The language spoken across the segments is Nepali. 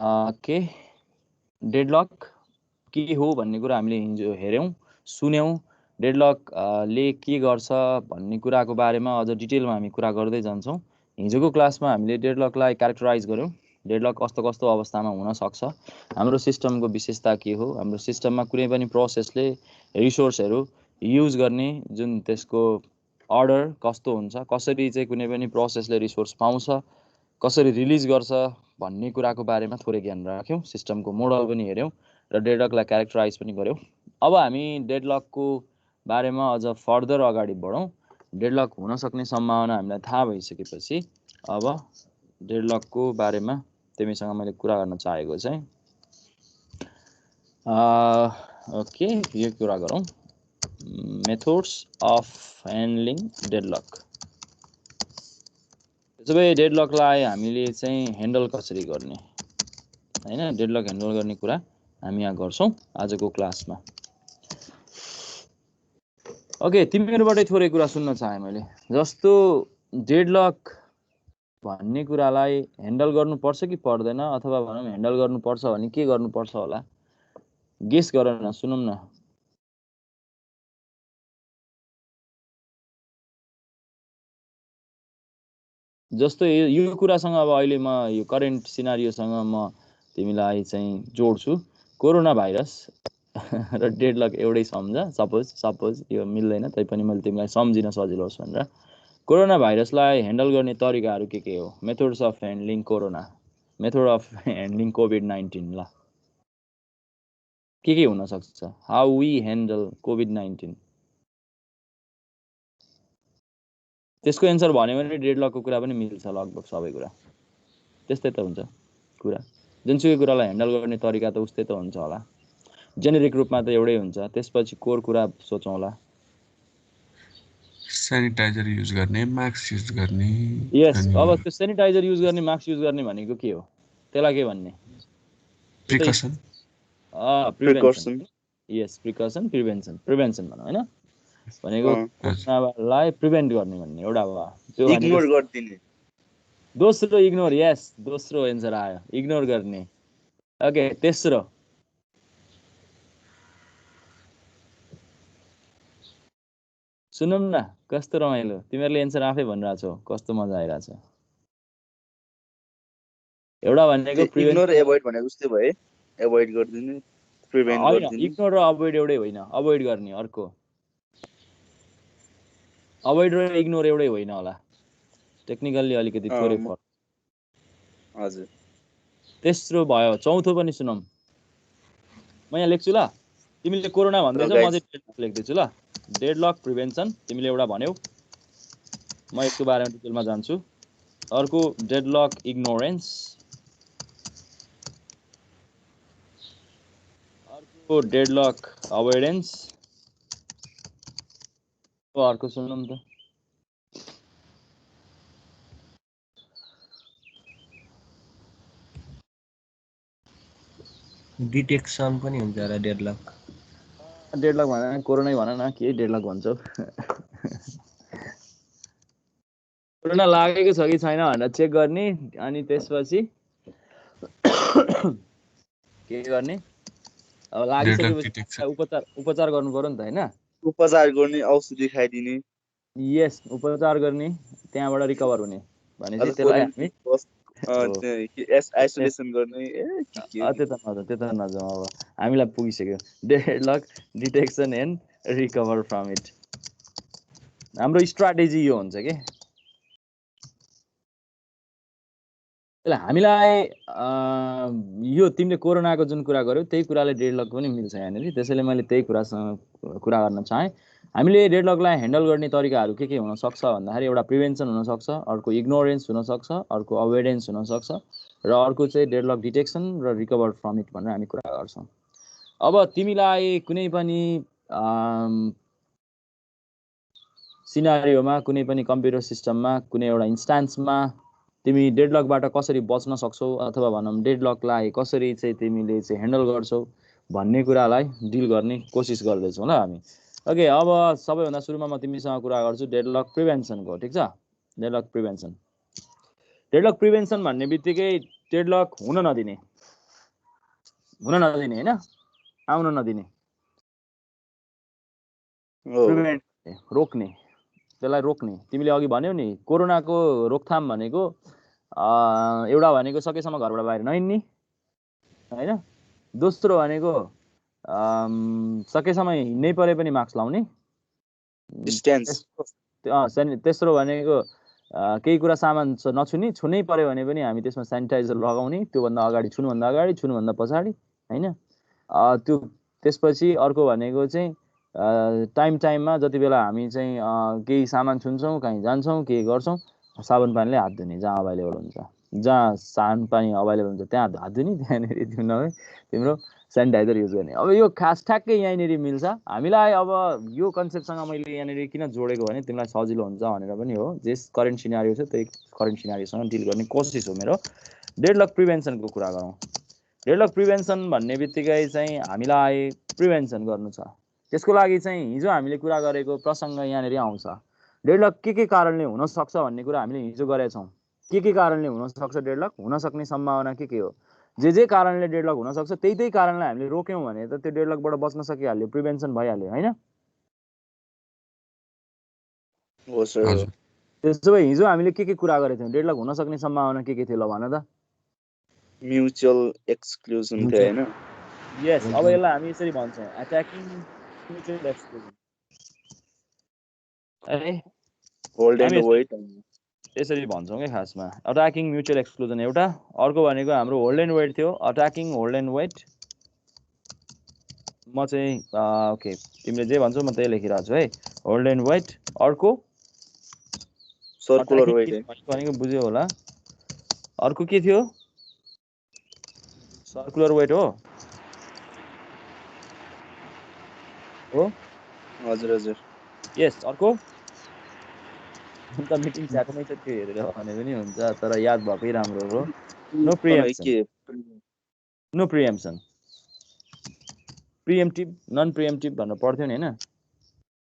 के डेडलक के हो भन्ने कुरा हामीले हिजो हेऱ्यौँ सुन्यौँ। डेडलक ले के गर्छ भन्ने कुराको बारेमा अझ डिटेलमा हामी कुरा गर्दै जान्छौँ। हिजोको क्लासमा हामीले डेडलकलाई क्यारेक्टराइज गऱ्यौँ। डेडलक कस्तो कस्तो अवस्थामा हुन सक्छ, हाम्रो सिस्टमको विशेषता के हो, हाम्रो सिस्टममा कुनै पनि प्रोसेसले रिसोर्सहरू युज गर्ने जुन त्यसको अर्डर कस्तो हुन्छ, कसरी चाहिँ कुनै पनि प्रोसेसले रिसोर्स पाउँछ, कसरी रिलिज गर्छ भन्ने कुराको बारेमा थोरै ज्ञान राख्यौँ। सिस्टमको मोडल पनि हेऱ्यौँ र डेडलकलाई क्यारेक्टराइज पनि गऱ्यौँ। अब हामी डेडलकको बारेमा अझ फर्दर अगाडि बढौँ। डेडलक हुन सक्ने सम्भावना हामीलाई थाहा भइसकेपछि अब डेडलकको बारेमा तिमीसँग मैले कुरा गर्न चाहेको चाहिँ ओके यो कुरा गरौँ। Methods of handling deadlock. त्यसो भए डेडलकलाई हामीले चाहिँ ह्यान्डल कसरी गर्ने हैन, डेडलक ह्यान्डल गर्ने कुरा हामी यहाँ गर्छौँ आजको क्लासमा। ओके, तिमीहरूबाटै थोरै कुरा सुन्न चाहे मैले। जस्तो डेडलक भन्ने कुरालाई ह्यान्डल गर्नुपर्छ कि पर्दैन, अथवा भनौँ ह्यान्डल गर्नुपर्छ भने के गर्नुपर्छ होला, गेस गर न, सुनौँ न। जस्तो यो कुरासँग अब अहिले म यो करेन्ट सिनारियोसँग म तिमीलाई चाहिँ जोड्छु। कोरोना भाइरस र डेडलक एउटै सम्झ। सपोज यो मिल्दैन तैपनि मैले तिमीलाई सम्झिन सजिलो होस् भनेर। कोरोना भाइरसलाई ह्यान्डल गर्ने तरिकाहरू के हो? Methods of handling corona, method of handling COVID-19. ल के हुन सक्छ? हाउ वी ह्यान्डल कोभिड-19, त्यसको एन्सर भन्यो भने डेडलकको कुरा पनि मिल्छ। लगभग सबै कुरा त्यस्तै त हुन्छ कुरा। जुनसुकै कुरालाई ह्यान्डल गर्ने तरिका त उस्तै त हुन्छ होला। जेनेरिक रूपमा त एउटै हुन्छ। त्यसपछि कोर कुरा सोचौँला। सेनिटाइजर युज गर्ने, मास्क युज गर्ने। यस, अब त्यो सेनिटाइजर युज गर्ने, मास्क युज गर्ने भनेको के हो? त्यसलाई के भन्ने? प्रिकसन। प्रिभेन्सन। यस, प्रिकसन, प्रिभेन्सन भनौँ हैन। भनेको कोरोनालाई प्रिभेन्ट गर्ने भन्ने एउटा भयो। त्यो इग्नोर गर्दिने। दोस्रो इग्नोर। यस, दोस्रो एन्सर आयो, इग्नोर गर्ने। ओके, तेस्रो सुनौँ न, कस्तो रमाइलो। तिमीहरूले एन्सर आफै भनिरहेको छौ, कस्तो मजा आइरहेछ। एउटा भनेको इग्नोर एभोइड भनेको उस्तै भयो, एभोइड गर्दिने, प्रिभेन्ट गर्दिने। इग्नोर र अभोइड एउटै होइन, अभोइड गर्ने अर्को। अभोइड र इग्नोर एउटै होइन होला, टेक्निकल्ली अलिकति थोरै फरक। हजुर। तेस्रो भयो। चौथो पनि सुनौँ। म यहाँ लेख्छु ल, तिमीले कोरोना भन्दैछौ, म चाहिँ डेडलक लेख्दैछु ल। डेडलक प्रिभेन्सन तिमीले एउटा भन्यौ, म यसको बारेमा डिटेलमा जान्छु। अर्को डेडलक इग्नोरेन्स, अर्को डेडलक अभोइडेन्स, अर्को सुनौँ त। डिटेक्सन पनि हुन्छ होला डेडलक। डेडलक भन, कोरोनै भन न, के डेडलक भन्छौ? कोरोना लागेको छ कि छैन भनेर चेक गर्ने, अनि त्यसपछि के गर्ने? अब लागिसकेपछि उपचार गर्नु पर्यो नि त हैन? उपचार गर्ने, औषधि खाइदिने। यस, उपचार गर्ने, त्यहाँबाट रिकभर हुने भनेपछि त्यसलाई हामी आइसोलेसन गर्ने। त्यता नजाउँ, अब हामीलाई पुगिसक्यो। Deadlock detection and recover from it. हाम्रो स्ट्राटेजी यो हुन्छ कि हामीलाई यो तिमीले कोरोनाको जुन कुरा गर्यौ त्यही कुराले डेडलक पनि मिल्छ यहाँनिर। त्यसैले मैले त्यही कुरासँग कुरा गर्न चाहेँ। हामीले डेडलकलाई ह्यान्डल गर्ने तरिकाहरू के हुनसक्छ भन्दाखेरि एउटा प्रिभेन्सन हुनसक्छ, अर्को इग्नोरेन्स हुनसक्छ, अर्को अभोइडेन्स हुनसक्छ, र अर्को चाहिँ डेडलक डिटेक्सन र रिकभर फ्रम इट भनेर हामी कुरा गर्छौँ। अब तिमीलाई कुनै पनि सिनारियोमा, कुनै पनि कम्प्युटर सिस्टममा, कुनै एउटा इन्स्टान्समा तिमी डेडलकबाट कसरी बच्न सक्छौ, अथवा भनौँ डेडलकलाई कसरी चाहिँ तिमीले चाहिँ ह्यान्डल गर्छौ भन्ने कुरालाई डिल गर्ने कोसिस गर्दैछौँ ल हामी। ओके, अब सबैभन्दा सुरुमा म तिमीसँग कुरा गर्छु डेडलक प्रिभेन्सनको। ठिक छ? डेडलक प्रिभेन्सन भन्ने बित्तिकै डेडलक हुन नदिने, हुन नदिने हैन, आउन नदिने, हो प्रिभेन्ट रोक्ने, त्यसलाई रोक्ने। तिमीले अघि भन्यौ नि कोरोनाको रोकथाम भनेको एउटा भनेको सकेसम्म घरबाट बाहिर नहिँड्ने हैन, दोस्रो भनेको सकेसम्म हिँड्नै परे पनि मास्क लाउने, डिस्टेन्स तेस्रो भनेको केही कुरा सामान नछुने, छुनै पर्यो भने पनि हामी त्यसमा सेनिटाइजर लगाउने, त्योभन्दा अगाडि छुनुभन्दा अगाडि छुनुभन्दा पछाडि हैन। त्यो त्यसपछि अर्को भनेको चाहिँ टाइममा जति बेला हामी चाहिँ केही सामान छुन्छौँ, कहीँ जान्छौँ, केही गर्छौँ, साबुन पानीले हात धुने, जहाँ अभाइलेबल हुन्छ, जहाँ साबुन पानी अभाइलेबल हुन्छ त्यहाँ हात धुने, त्यहाँनिर त्यो नभए तिम्रो सेनिटाइजर युज गर्ने। अब यो खास ठ्याक्कै यहीँनिर मिल्छ हामीलाई। अब यो कन्सेप्टसँग मैले यहाँनिर किन जोडेको भने तिमीलाई सजिलो हुन्छ भनेर पनि हो। जे करेन्ट सिनारियो छ त्यही करेन्ट सिनारियोसँग डिल गर्ने कोसिस हो मेरो। डेडलक प्रिभेन्सनको कुरा गरौँ। डेडलक प्रिभेन्सन भन्ने बित्तिकै चाहिँ हामीलाई प्रिभेन्सन गर्नु छ। त्यसको लागि चाहिँ हिजो हामीले कुरा गरेको प्रसङ्ग यहाँनिर आउँछ। डेडलक के कारणले हुनसक्छ भन्ने कुरा हामीले हिजो गरेका छौँ। के कारणले हुनसक्छ डेडलक, हुन सक्ने सम्भावना के हो, जे कारणले डेडलक हुनसक्छ त्यही कारणलाई हामीले रोक्यौँ भने त त्यो डेडलकबाट बच्न सकिहाल्यो, प्रिभेन्सन भइहाल्यो हैन। हो सर। त्यसो भए हिजो हामीले के कुरा गरेका थियौँ, डेडलक हुन सक्ने सम्भावना के थियो ल भन त। म्युचुअल एक्सक्लुजन थियो हैन। यस, अब यसलाई हामी यसरी भन्छौँ, attacking mutual exclusion. Hold and wait यसरी भन्छौँ क्या खासमा। अट्याकिङ म्युचुअल एक्सक्लुजन एउटा, अर्को भनेको हाम्रो होल्ड एन्ड वेट थियो, अट्याकिङ होल्ड एन्ड वेट। म चाहिँ ओके तिमीले जे भन्छौ म त्यही लेखिरहेको छु है, होल्ड एन्ड वेट। अर्को सर्कुलर वेट भनेको बुझ्यो होला। अर्को के थियो, सर्कुलर वेट हो। हजुर हजुर। यस, अर्को त मिटिङ च्याटमै छ, त्यो हेरेर भने पनि हुन्छ, तर याद भएकै राम्रो हो। नो प्रिएम्पसन, नो प्रिएम्पसन, प्रिएम्प्टिभ नन प्रिएम्प्टिभ भनेर पढ्थ्यो नि हैन,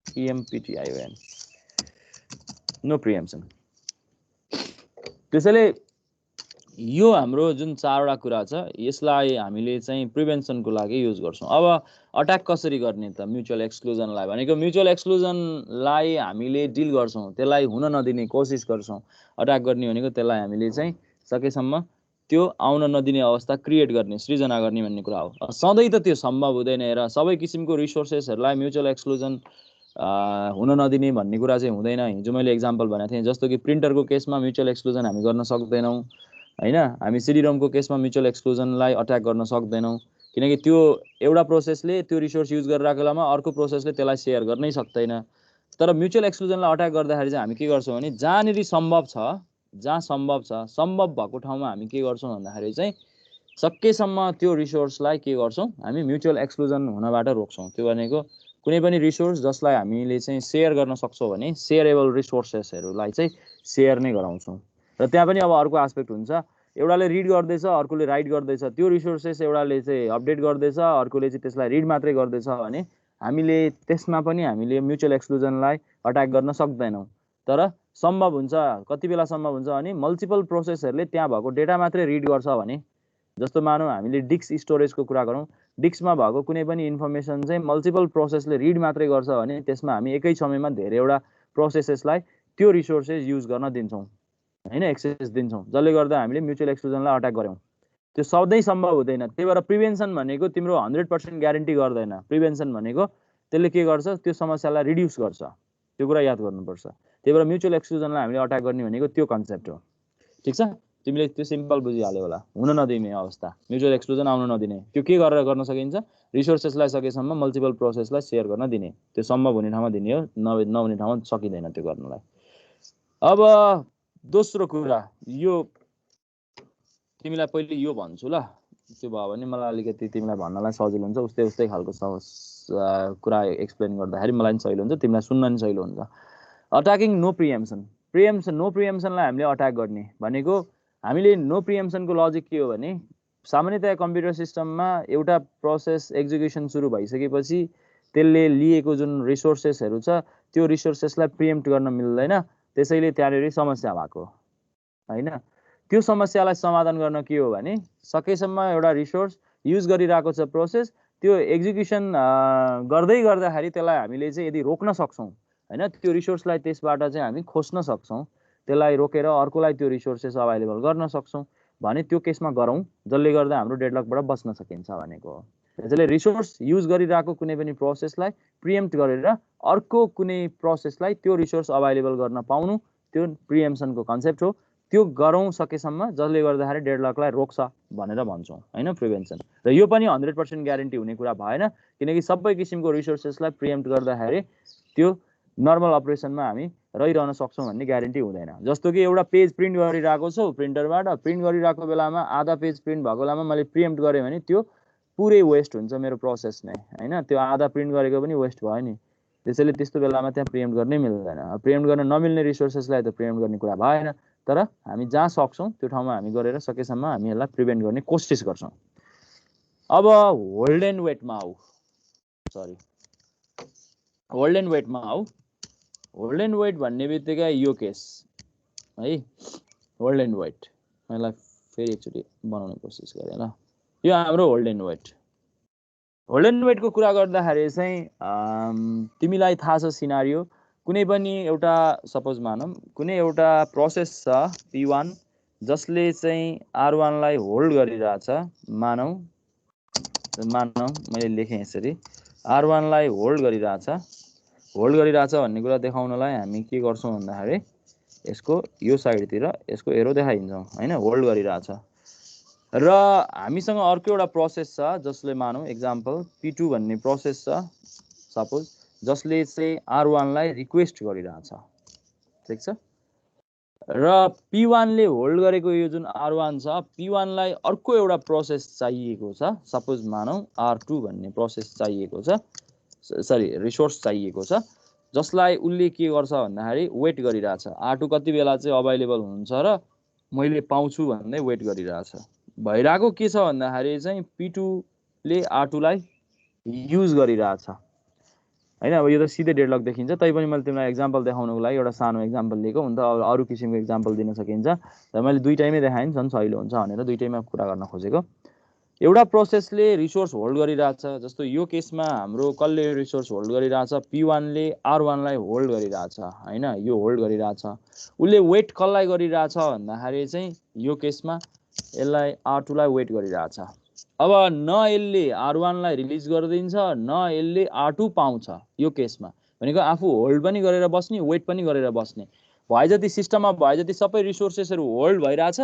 PMPTION, नो प्रिएम्पसन। त्यसैले यो हाम्रो जुन चारवटा कुरा छ यसलाई हामीले चाहिँ प्रिभेन्सनको लागि युज गर्छौँ। अब अट्याक कसरी गर्ने त म्युचुअल एक्सक्लुजनलाई भनेको, म्युचुअल एक्सक्लुजनलाई हामीले डिल गर्छौँ, त्यसलाई हुन नदिने कोसिस गर्छौँ। अट्याक गर्ने भनेको त्यसलाई हामीले चाहिँ सकेसम्म त्यो आउन नदिने अवस्था क्रिएट गर्ने, सृजना गर्ने भन्ने कुरा हो। सधैँ त त्यो सम्भव हुँदैन। हेर, सबै किसिमको रिसोर्सेसहरूलाई म्युचुअल एक्सक्लुजन हुन नदिने भन्ने कुरा चाहिँ हुँदैन। हिजो मैले एक्जाम्पल भनेको थिएँ, जस्तो कि प्रिन्टरको केसमा म्युचुअल एक्सक्लुजन हामी गर्न सक्दैनौँ हैन, हामी सिडी-रोमको केसमा म्युचुअल एक्सक्लुजनलाई अट्याक गर्न सक्दैनौँ, किनकि त्यो एउटा प्रोसेसले त्यो रिसोर्स युज गरिरहेको बेलामा अर्को प्रोसेसले त्यसलाई सेयर गर्नै सक्दैन। तर म्युचुअल एक्सक्लुजनलाई अट्याक गर्दाखेरि चाहिँ हामी के गर्छौँ भने, जहाँनिर सम्भव छ, जहाँ सम्भव छ, सम्भव भएको ठाउँमा हामी के गर्छौँ भन्दाखेरि चाहिँ सकेसम्म त्यो रिसोर्सलाई के गर्छौँ हामी म्युचुअल एक्सक्लुजन हुनबाट रोक्छौँ। त्यो भनेको कुनै पनि रिसोर्स जसलाई हामीले चाहिँ सेयर गर्न सक्छौँ भने सेयरेबल रिसोर्सेसहरूलाई चाहिँ सेयर नै गराउँछौँ। र त्यहाँ पनि अब अर्को एस्पेक्ट हुन्छ, एउटाले रिड गर्दैछ अर्कोले राइट गर्दैछ, त्यो रिसोर्सेस एउटाले चाहिँ अपडेट गर्दैछ अर्कोले चाहिँ त्यसलाई रिड मात्रै गर्दैछ भने हामीले त्यसमा पनि हामीले म्युचुअल एक्सक्लुजनलाई अट्याक गर्न सक्दैनौँ। तर सम्भव हुन्छ, कति बेला सम्भव हुन्छ भने मल्टिपल प्रोसेसहरूले त्यहाँ भएको डेटा मात्रै रिड गर्छ भने, जस्तो मानौँ हामीले डिस्क स्टोरेजको कुरा गरौँ, डिस्कमा भएको कुनै पनि इन्फर्मेसन चाहिँ मल्टिपल प्रोसेसले रिड मात्रै गर्छ भने त्यसमा हामी एकै समयमा धेरैवटा प्रोसेसेसलाई त्यो रिसोर्सेस युज गर्न दिन्छौँ हैन, एक्सेस दिन्छौँ, जसले गर्दा हामीले म्युचुअल एक्सक्लुजनलाई अट्याक गऱ्यौँ। त्यो सधैँ सम्भव हुँदैन। त्यही भएर प्रिभेन्सन भनेको तिम्रो 100% ग्यारेन्टी गर्दैन। प्रिभेन्सन भनेको त्यसले के गर्छ, त्यो समस्यालाई रिड्युस गर्छ, त्यो कुरा याद गर्नुपर्छ। त्यही भएर म्युचुअल एक्सक्लुजनलाई हामीले अट्याक गर्ने भनेको त्यो कन्सेप्ट हो। ठिक छ, तिमीले त्यो सिम्पल बुझिहाल्यो होला। हुन नदिने अवस्था, म्युचुअल एक्सक्लुजन आउन नदिने, त्यो के गरेर गर्न सकिन्छ, रिसोर्सेसलाई सकेसम्म मल्टिपल प्रोसेसलाई सेयर गर्न दिने, त्यो सम्भव हुने ठाउँमा दिने हो, नहुने ठाउँमा सकिँदैन त्यो गर्नलाई। अब दोस्रो कुरा, यो तिमीलाई पहिले यो भन्छु ल, त्यो भयो भने मलाई अलिकति तिमीलाई भन्नलाई सजिलो हुन्छ। उस्तै खालको कुरा एक्सप्लेन गर्दाखेरि मलाई पनि सजिलो हुन्छ, तिमीलाई सुन्न पनि सजिलो हुन्छ। अट्याकिङ नो प्रिएम्पसन, नो प्रिएम्पसनलाई हामीले अट्याक गर्ने भनेको, हामीले नो प्रिएम्पसनको लजिक के हो भने, सामान्यतया कम्प्युटर सिस्टममा एउटा प्रोसेस एक्जिक्युसन सुरु भइसकेपछि त्यसले लिएको जुन रिसोर्सेसहरू छ त्यो रिसोर्सेसलाई प्रिएम्प्ट गर्न मिल्दैन, त्यसैले त्यहाँनिर समस्या भएको हैन। त्यो समस्यालाई समाधान गर्न के हो भने, सकेसम्म एउटा रिसोर्स युज गरिरहेको छ प्रोसेस, त्यो एक्जिक्युसन गर्दै गर्दाखेरि त्यसलाई हामीले चाहिँ यदि रोक्न सक्छौँ हैन, त्यो रिसोर्सलाई त्यसबाट चाहिँ हामी खोज्न सक्छौँ, त्यसलाई रोकेर अर्कोलाई त्यो रिसोर्सेस अभाइलेबल गर्न सक्छौँ भने त्यो केसमा गरौँ, जसले गर्दा हाम्रो डेडलकबाट बच्न सकिन्छ भनेको हो। त्यसैले रिसोर्स युज गरिरहेको कुनै पनि प्रोसेसलाई प्रिएम्प्ट गरेर अर्को कुनै प्रोसेसलाई त्यो रिसोर्स अभाइलेबल गर्न पाउनु, त्यो प्रिएम्प्सनको कन्सेप्ट हो। त्यो गरौँ सकेसम्म, जसले गर्दाखेरि डेडलकलाई रोक्छ भनेर भन्छौँ हैन, प्रिभेन्सन। र यो पनि 100% ग्यारेन्टी हुने कुरा भएन, किनकि सबै किसिमको रिसोर्सेसलाई प्रिएम्प्ट गर्दाखेरि त्यो नर्मल अपरेसनमा हामी रहिरहन सक्छौँ भन्ने ग्यारेन्टी हुँदैन। जस्तो कि एउटा पेज प्रिन्ट गरिरहेको छु प्रिन्टरबाट, प्रिन्ट गरिरहेको बेलामा आधा पेज प्रिन्ट भएको बेलामा मैले प्रिएम्प्ट गरेँ भने त्यो पुरै वेस्ट हुन्छ मेरो प्रोसेस नै हैन, त्यो आधा प्रिन्ट गरेको पनि वेस्ट भयो नि। त्यसैले त्यस्तो बेलामा त्यहाँ प्रिएम्प्ट गर्नै मिल्दैन। प्रिएम्प्ट गर्न नमिल्ने रिसोर्सेसलाई त प्रिएम्प्ट गर्ने कुरा भएन, तर हामी जहाँ सक्छौँ त्यो ठाउँमा हामी गरेर सकेसम्म हामी यसलाई प्रिभेन्ट गर्ने कोसिस गर्छौँ। अब होल्ड एन्ड वेटमा आऊ, सरी होल्ड एन्ड वेटमा आऊ। होल्ड एन्ड वेट भन्ने बित्तिकै यो केस है, होल्ड एन्ड वेट, यसलाई फेरि एकचोटि बनाउने कोसिस गरेँ ल। यो हाम्रो hold and wait. Hold and वेटको कुरा गर्दाखेरि चाहिँ तिमीलाई थाहा छ सिनारियो, कुनै पनि एउटा सपोज मानौँ कुनै एउटा प्रोसेस छ P1 जसले चाहिँ R1 लाई होल्ड गरिरहेछ, मानौँ मैले लेखेँ यसरी, R1 लाई होल्ड गरिरहेछ भन्ने कुरा देखाउनलाई हामी के गर्छौँ भन्दाखेरि यसको यो साइडतिर यसको एरो देखाइदिन्छौँ हैन, होल्ड गरिरहेछ। र हामीसँग अर्को एउटा प्रोसेस छ जसले मानौँ एक्जाम्पल P2 भन्ने प्रोसेस छ सपोज, जसले चाहिँ R1 लाई रिक्वेस्ट गरिरहेछ, ठिक छ। र P1 ले होल्ड गरेको यो जुन R1 छ, P1 लाई अर्को एउटा प्रोसेस चाहिएको छ, सपोज मानौँ R2 भन्ने प्रोसेस चाहिएको छ, सरी रिसोर्स चाहिएको छ, जसलाई उसले के गर्छ भन्दाखेरि वेट गरिरहेछ, R2 कति बेला चाहिँ अभाइलेबल हुन्छ र मैले पाउँछु भन्दै वेट गरिरहेछ। भइरहेको के छ भन्दाखेरि चाहिँ P2 ले R2 लाई युज गरिरहेछ हैन। अब यो त सिधै डेडलक देखिन्छ, तैपनि मैले तिमीलाई एक्जाम्पल देखाउनको लागि एउटा सानो एक्जाम्पल लिएको, हुन त अरू किसिमको एक्जाम्पल दिन सकिन्छ, र मैले दुईटैमै देखाएँ झन् सहिलो हुन्छ भनेर दुईटैमा कुरा गर्न खोजेको। एउटा प्रोसेसले रिसोर्स होल्ड गरिरहेछ, जस्तो यो केसमा हाम्रो कसले रिसोर्स होल्ड गरिरहेछ, P1 ले R1 लाई होल्ड गरिरहेछ हैन, यो होल्ड गरिरहेछ। उसले वेट कसलाई गरिरहेछ भन्दाखेरि चाहिँ यो केसमा यसलाई R2 लाई वेट गरिरहेछ। अब न यसले R1 लाई रिलिज गरिदिन्छ न यसले R2 पाउँछ, यो केसमा भनेको आफू होल्ड पनि गरेर बस्ने वेट पनि गरेर बस्ने भए जति सिस्टममा भए जति सबै रिसोर्सेसहरू होल्ड भइरहेछ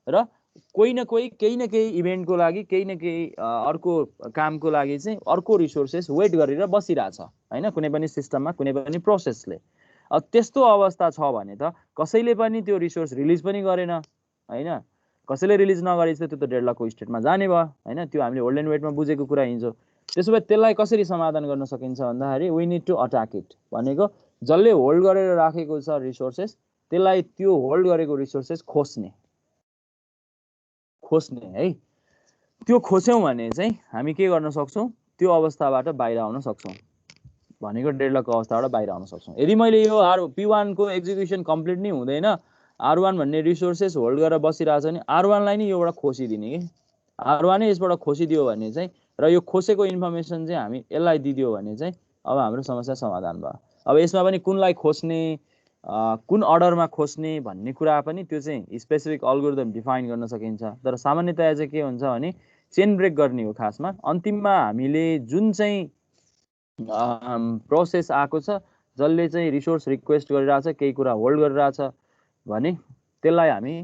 र कोही न कोही केही न केही इभेन्टको लागि केही न केही अर्को कामको लागि चाहिँ अर्को रिसोर्सेस वेट गरेर बसिरहेछ हैन, कुनै पनि सिस्टममा कुनै पनि प्रोसेसले। अब त्यस्तो अवस्था छ भने त कसैले पनि त्यो रिसोर्स रिलिज पनि गरेन हैन, कसैले रिलिज नगरेछ त्यो त डेडलकको स्टेटमा जाने भयो हैन, त्यो हामीले होल्ड एन्ड वेटमा बुझेको कुरा हिजो। त्यसो भए त्यसलाई कसरी समाधान गर्न सकिन्छ भन्दाखेरि we need to attack it, भनेको जसले होल्ड गरेर राखेको छ रिसोर्सेस त्यसलाई त्यो होल्ड गरेको रिसोर्सेस खोज्ने है। त्यो खोज्यौँ भने चाहिँ हामी के गर्न सक्छौँ, त्यो अवस्थाबाट बाहिर आउन सक्छौँ, भनेको डेडलकको अवस्थाबाट बाहिर आउन सक्छौँ। यदि मैले यो P1 को एक्जिक्युसन कम्प्लिट नै हुँदैन, R1 भन्ने रिसोर्सेस होल्ड गरेर बसिरहेछ भने R1 लाई नै योबाट खोसिदिने कि, R1 नै यसबाट खोसिदियो भने चाहिँ, र यो खोसेको इन्फर्मेसन चाहिँ हामी यसलाई दिदियो भने चाहिँ अब हाम्रो समस्या समाधान भयो। अब यसमा पनि कुनलाई खोज्ने, कुन अर्डरमा खोज्ने भन्ने कुरा पनि त्यो चाहिँ स्पेसिफिक अल्गोरिदम डिफाइन गर्न सकिन्छ, तर सामान्यतया चाहिँ के हुन्छ भने चेन ब्रेक गर्ने हो खासमा। अन्तिममा हामीले जुन चाहिँ प्रोसेस आएको छ जसले चाहिँ रिसोर्स रिक्वेस्ट गरिरहेछ, केही कुरा होल्ड गरिरहेछ भने त्यसलाई हामी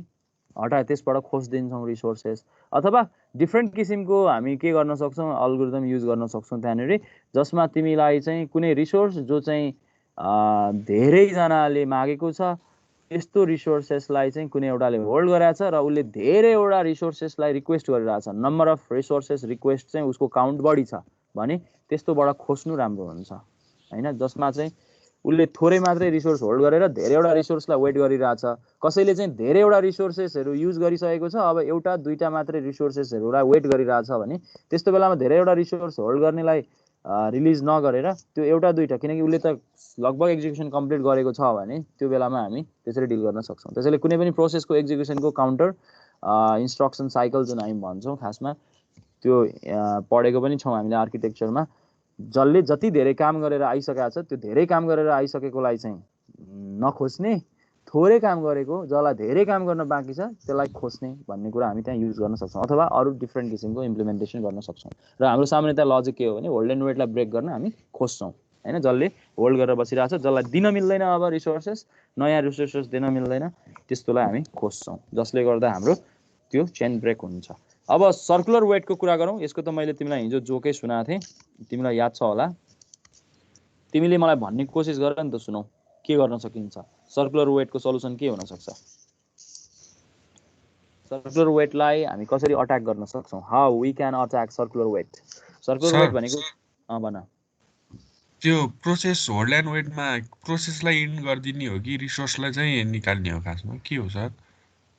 हटाए त्यसबाट खोजिदिन्छौँ रिसोर्सेस, अथवा डिफ्रेन्ट किसिमको हामी के गर्न सक्छौँ अल्गोरिदम युज गर्न सक्छौँ त्यहाँनिर, जसमा तिमीलाई चाहिँ कुनै रिसोर्स जो चाहिँ धेरैजनाले मागेको छ त्यस्तो रिसोर्सेसलाई चाहिँ कुनै एउटाले होल्ड गराएको छ र उसले धेरैवटा रिसोर्सेसलाई रिक्वेस्ट गरिरहेछ, नम्बर अफ रिसोर्सेस रिक्वेस्ट चाहिँ उसको काउन्ट बढी छ भने त्यस्तोबाट खोज्नु राम्रो हुन्छ हैन, जसमा चाहिँ उसले थोरै मात्रै रिसोर्स होल्ड गरेर धेरैवटा रिसोर्सलाई वेट गरिरहेछ। कसैले चाहिँ धेरैवटा रिसोर्सेसहरू युज गरिसकेको छ, अब एउटा दुईटा मात्रै रिसोर्सेसहरूलाई वेट गरिरहेछ भने त्यस्तो बेलामा धेरैवटा रिसोर्स होल्ड गर्नेलाई रिलिज नगरेर त्यो एउटा दुईटा, किनकि उसले त लगभग एक्जिक्युसन कम्प्लिट गरेको छ भने त्यो बेलामा हामी त्यसरी डिल गर्न सक्छौँ। त्यसैले कुनै पनि प्रोसेसको एक्जिक्युसनको काउन्टर इन्स्ट्रक्सन साइकल जुन हामी भन्छौँ खासमा त्यो पढेको पनि छौँ हामीले आर्किटेक्चरमा। जसले जति धेरै काम गरेर आइसकेको छ त्यो धेरै काम गरेर आइसकेकोलाई चाहिँ नखोज्ने, थोरै काम गरेको जसलाई धेरै काम गर्न बाँकी छ त्यसलाई खोज्ने भन्ने कुरा हामी त्यहाँ युज गर्न सक्छौँ, अथवा अरू डिफ्रेन्ट किसिमको इम्प्लिमेन्टेसन गर्न सक्छौँ। र हाम्रो सामान्यतया लजिक के हो भने होल्ड एन्ड वेटलाई ब्रेक गर्न हामी खोज्छौँ हैन। जसले होल्ड गरेर बसिरहेको छ, जसलाई दिन मिल्दैन अब रिसोर्सेस, नयाँ रिसोर्सेस दिन मिल्दैन, त्यस्तोलाई हामी खोज्छौँ, जसले गर्दा हाम्रो त्यो चेन ब्रेक हुन्छ। अब सर्कुलर वेटको कुरा गरौँ। यसको त मैले तिमीलाई हिजो जोकै सुनाएको थिएँ, तिमीलाई याद छ होला। तिमीले मलाई भन्ने कोसिस गर नि त, सुनौ के गर्न सकिन्छ, सर्कुलर वेटको सल्युसन के हुन सक्छ, सर्कुलर वेटलाई हामी कसरी अट्याक गर्न सक्छौँ, how we can attack circular wait. Circular wait भनेको भन त्यो प्रोसेस होल्ड एन्ड वेटमा प्रोसेसलाई इन्ड गरिदिने हो कि रिसोर्सलाई चाहिँ निकाल्ने हो, खासमा के हो सर?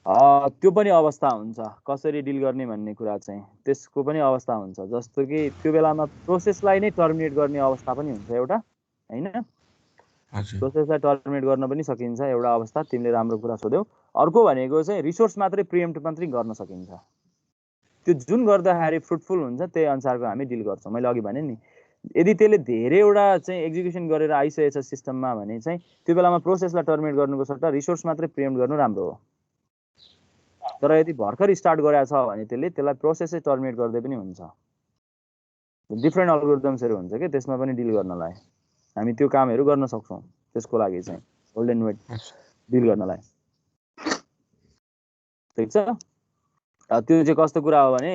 त्यो पनि अवस्था हुन्छ, कसरी डिल गर्ने भन्ने कुरा चाहिँ त्यसको पनि अवस्था हुन्छ। जस्तो कि त्यो बेलामा प्रोसेसलाई नै टर्मिनेट गर्ने अवस्था पनि हुन्छ एउटा हैन, प्रोसेसलाई टर्मिनेट गर्न पनि सकिन्छ एउटा अवस्था। तिमीले राम्रो कुरा सोध्यौ। अर्को भनेको चाहिँ रिसोर्स मात्रै प्रिएम्प्ट मात्रै गर्न सकिन्छ। त्यो जुन गर्दाखेरि फ्रुटफुल हुन्छ त्यही अनुसारको हामी डिल गर्छौँ। मैले अघि भने नि, यदि त्यसले धेरैवटा चाहिँ एक्जिक्युसन गरेर आइसकेको छ सिस्टममा भने चाहिँ त्यो बेलामा प्रोसेसलाई टर्मिनेट गर्नुको सट्टा रिसोर्स मात्रै प्रिएम्प्ट गर्नु राम्रो हो। तर यदि भर्खर स्टार्ट गरेको छ भने त्यसलाई प्रोसेसै टर्मिनेट गर्दै पनि हुन्छ। डिफ्रेन्ट अल्गोरिदम्सहरू हुन्छ कि त्यसमा पनि डिल गर्नलाई हामी त्यो कामहरू गर्न सक्छौँ। त्यसको लागि चाहिँ होल्ड एन्ड वेट डिल गर्नलाई, ठिक छ। त्यो चाहिँ कस्तो कुरा हो भने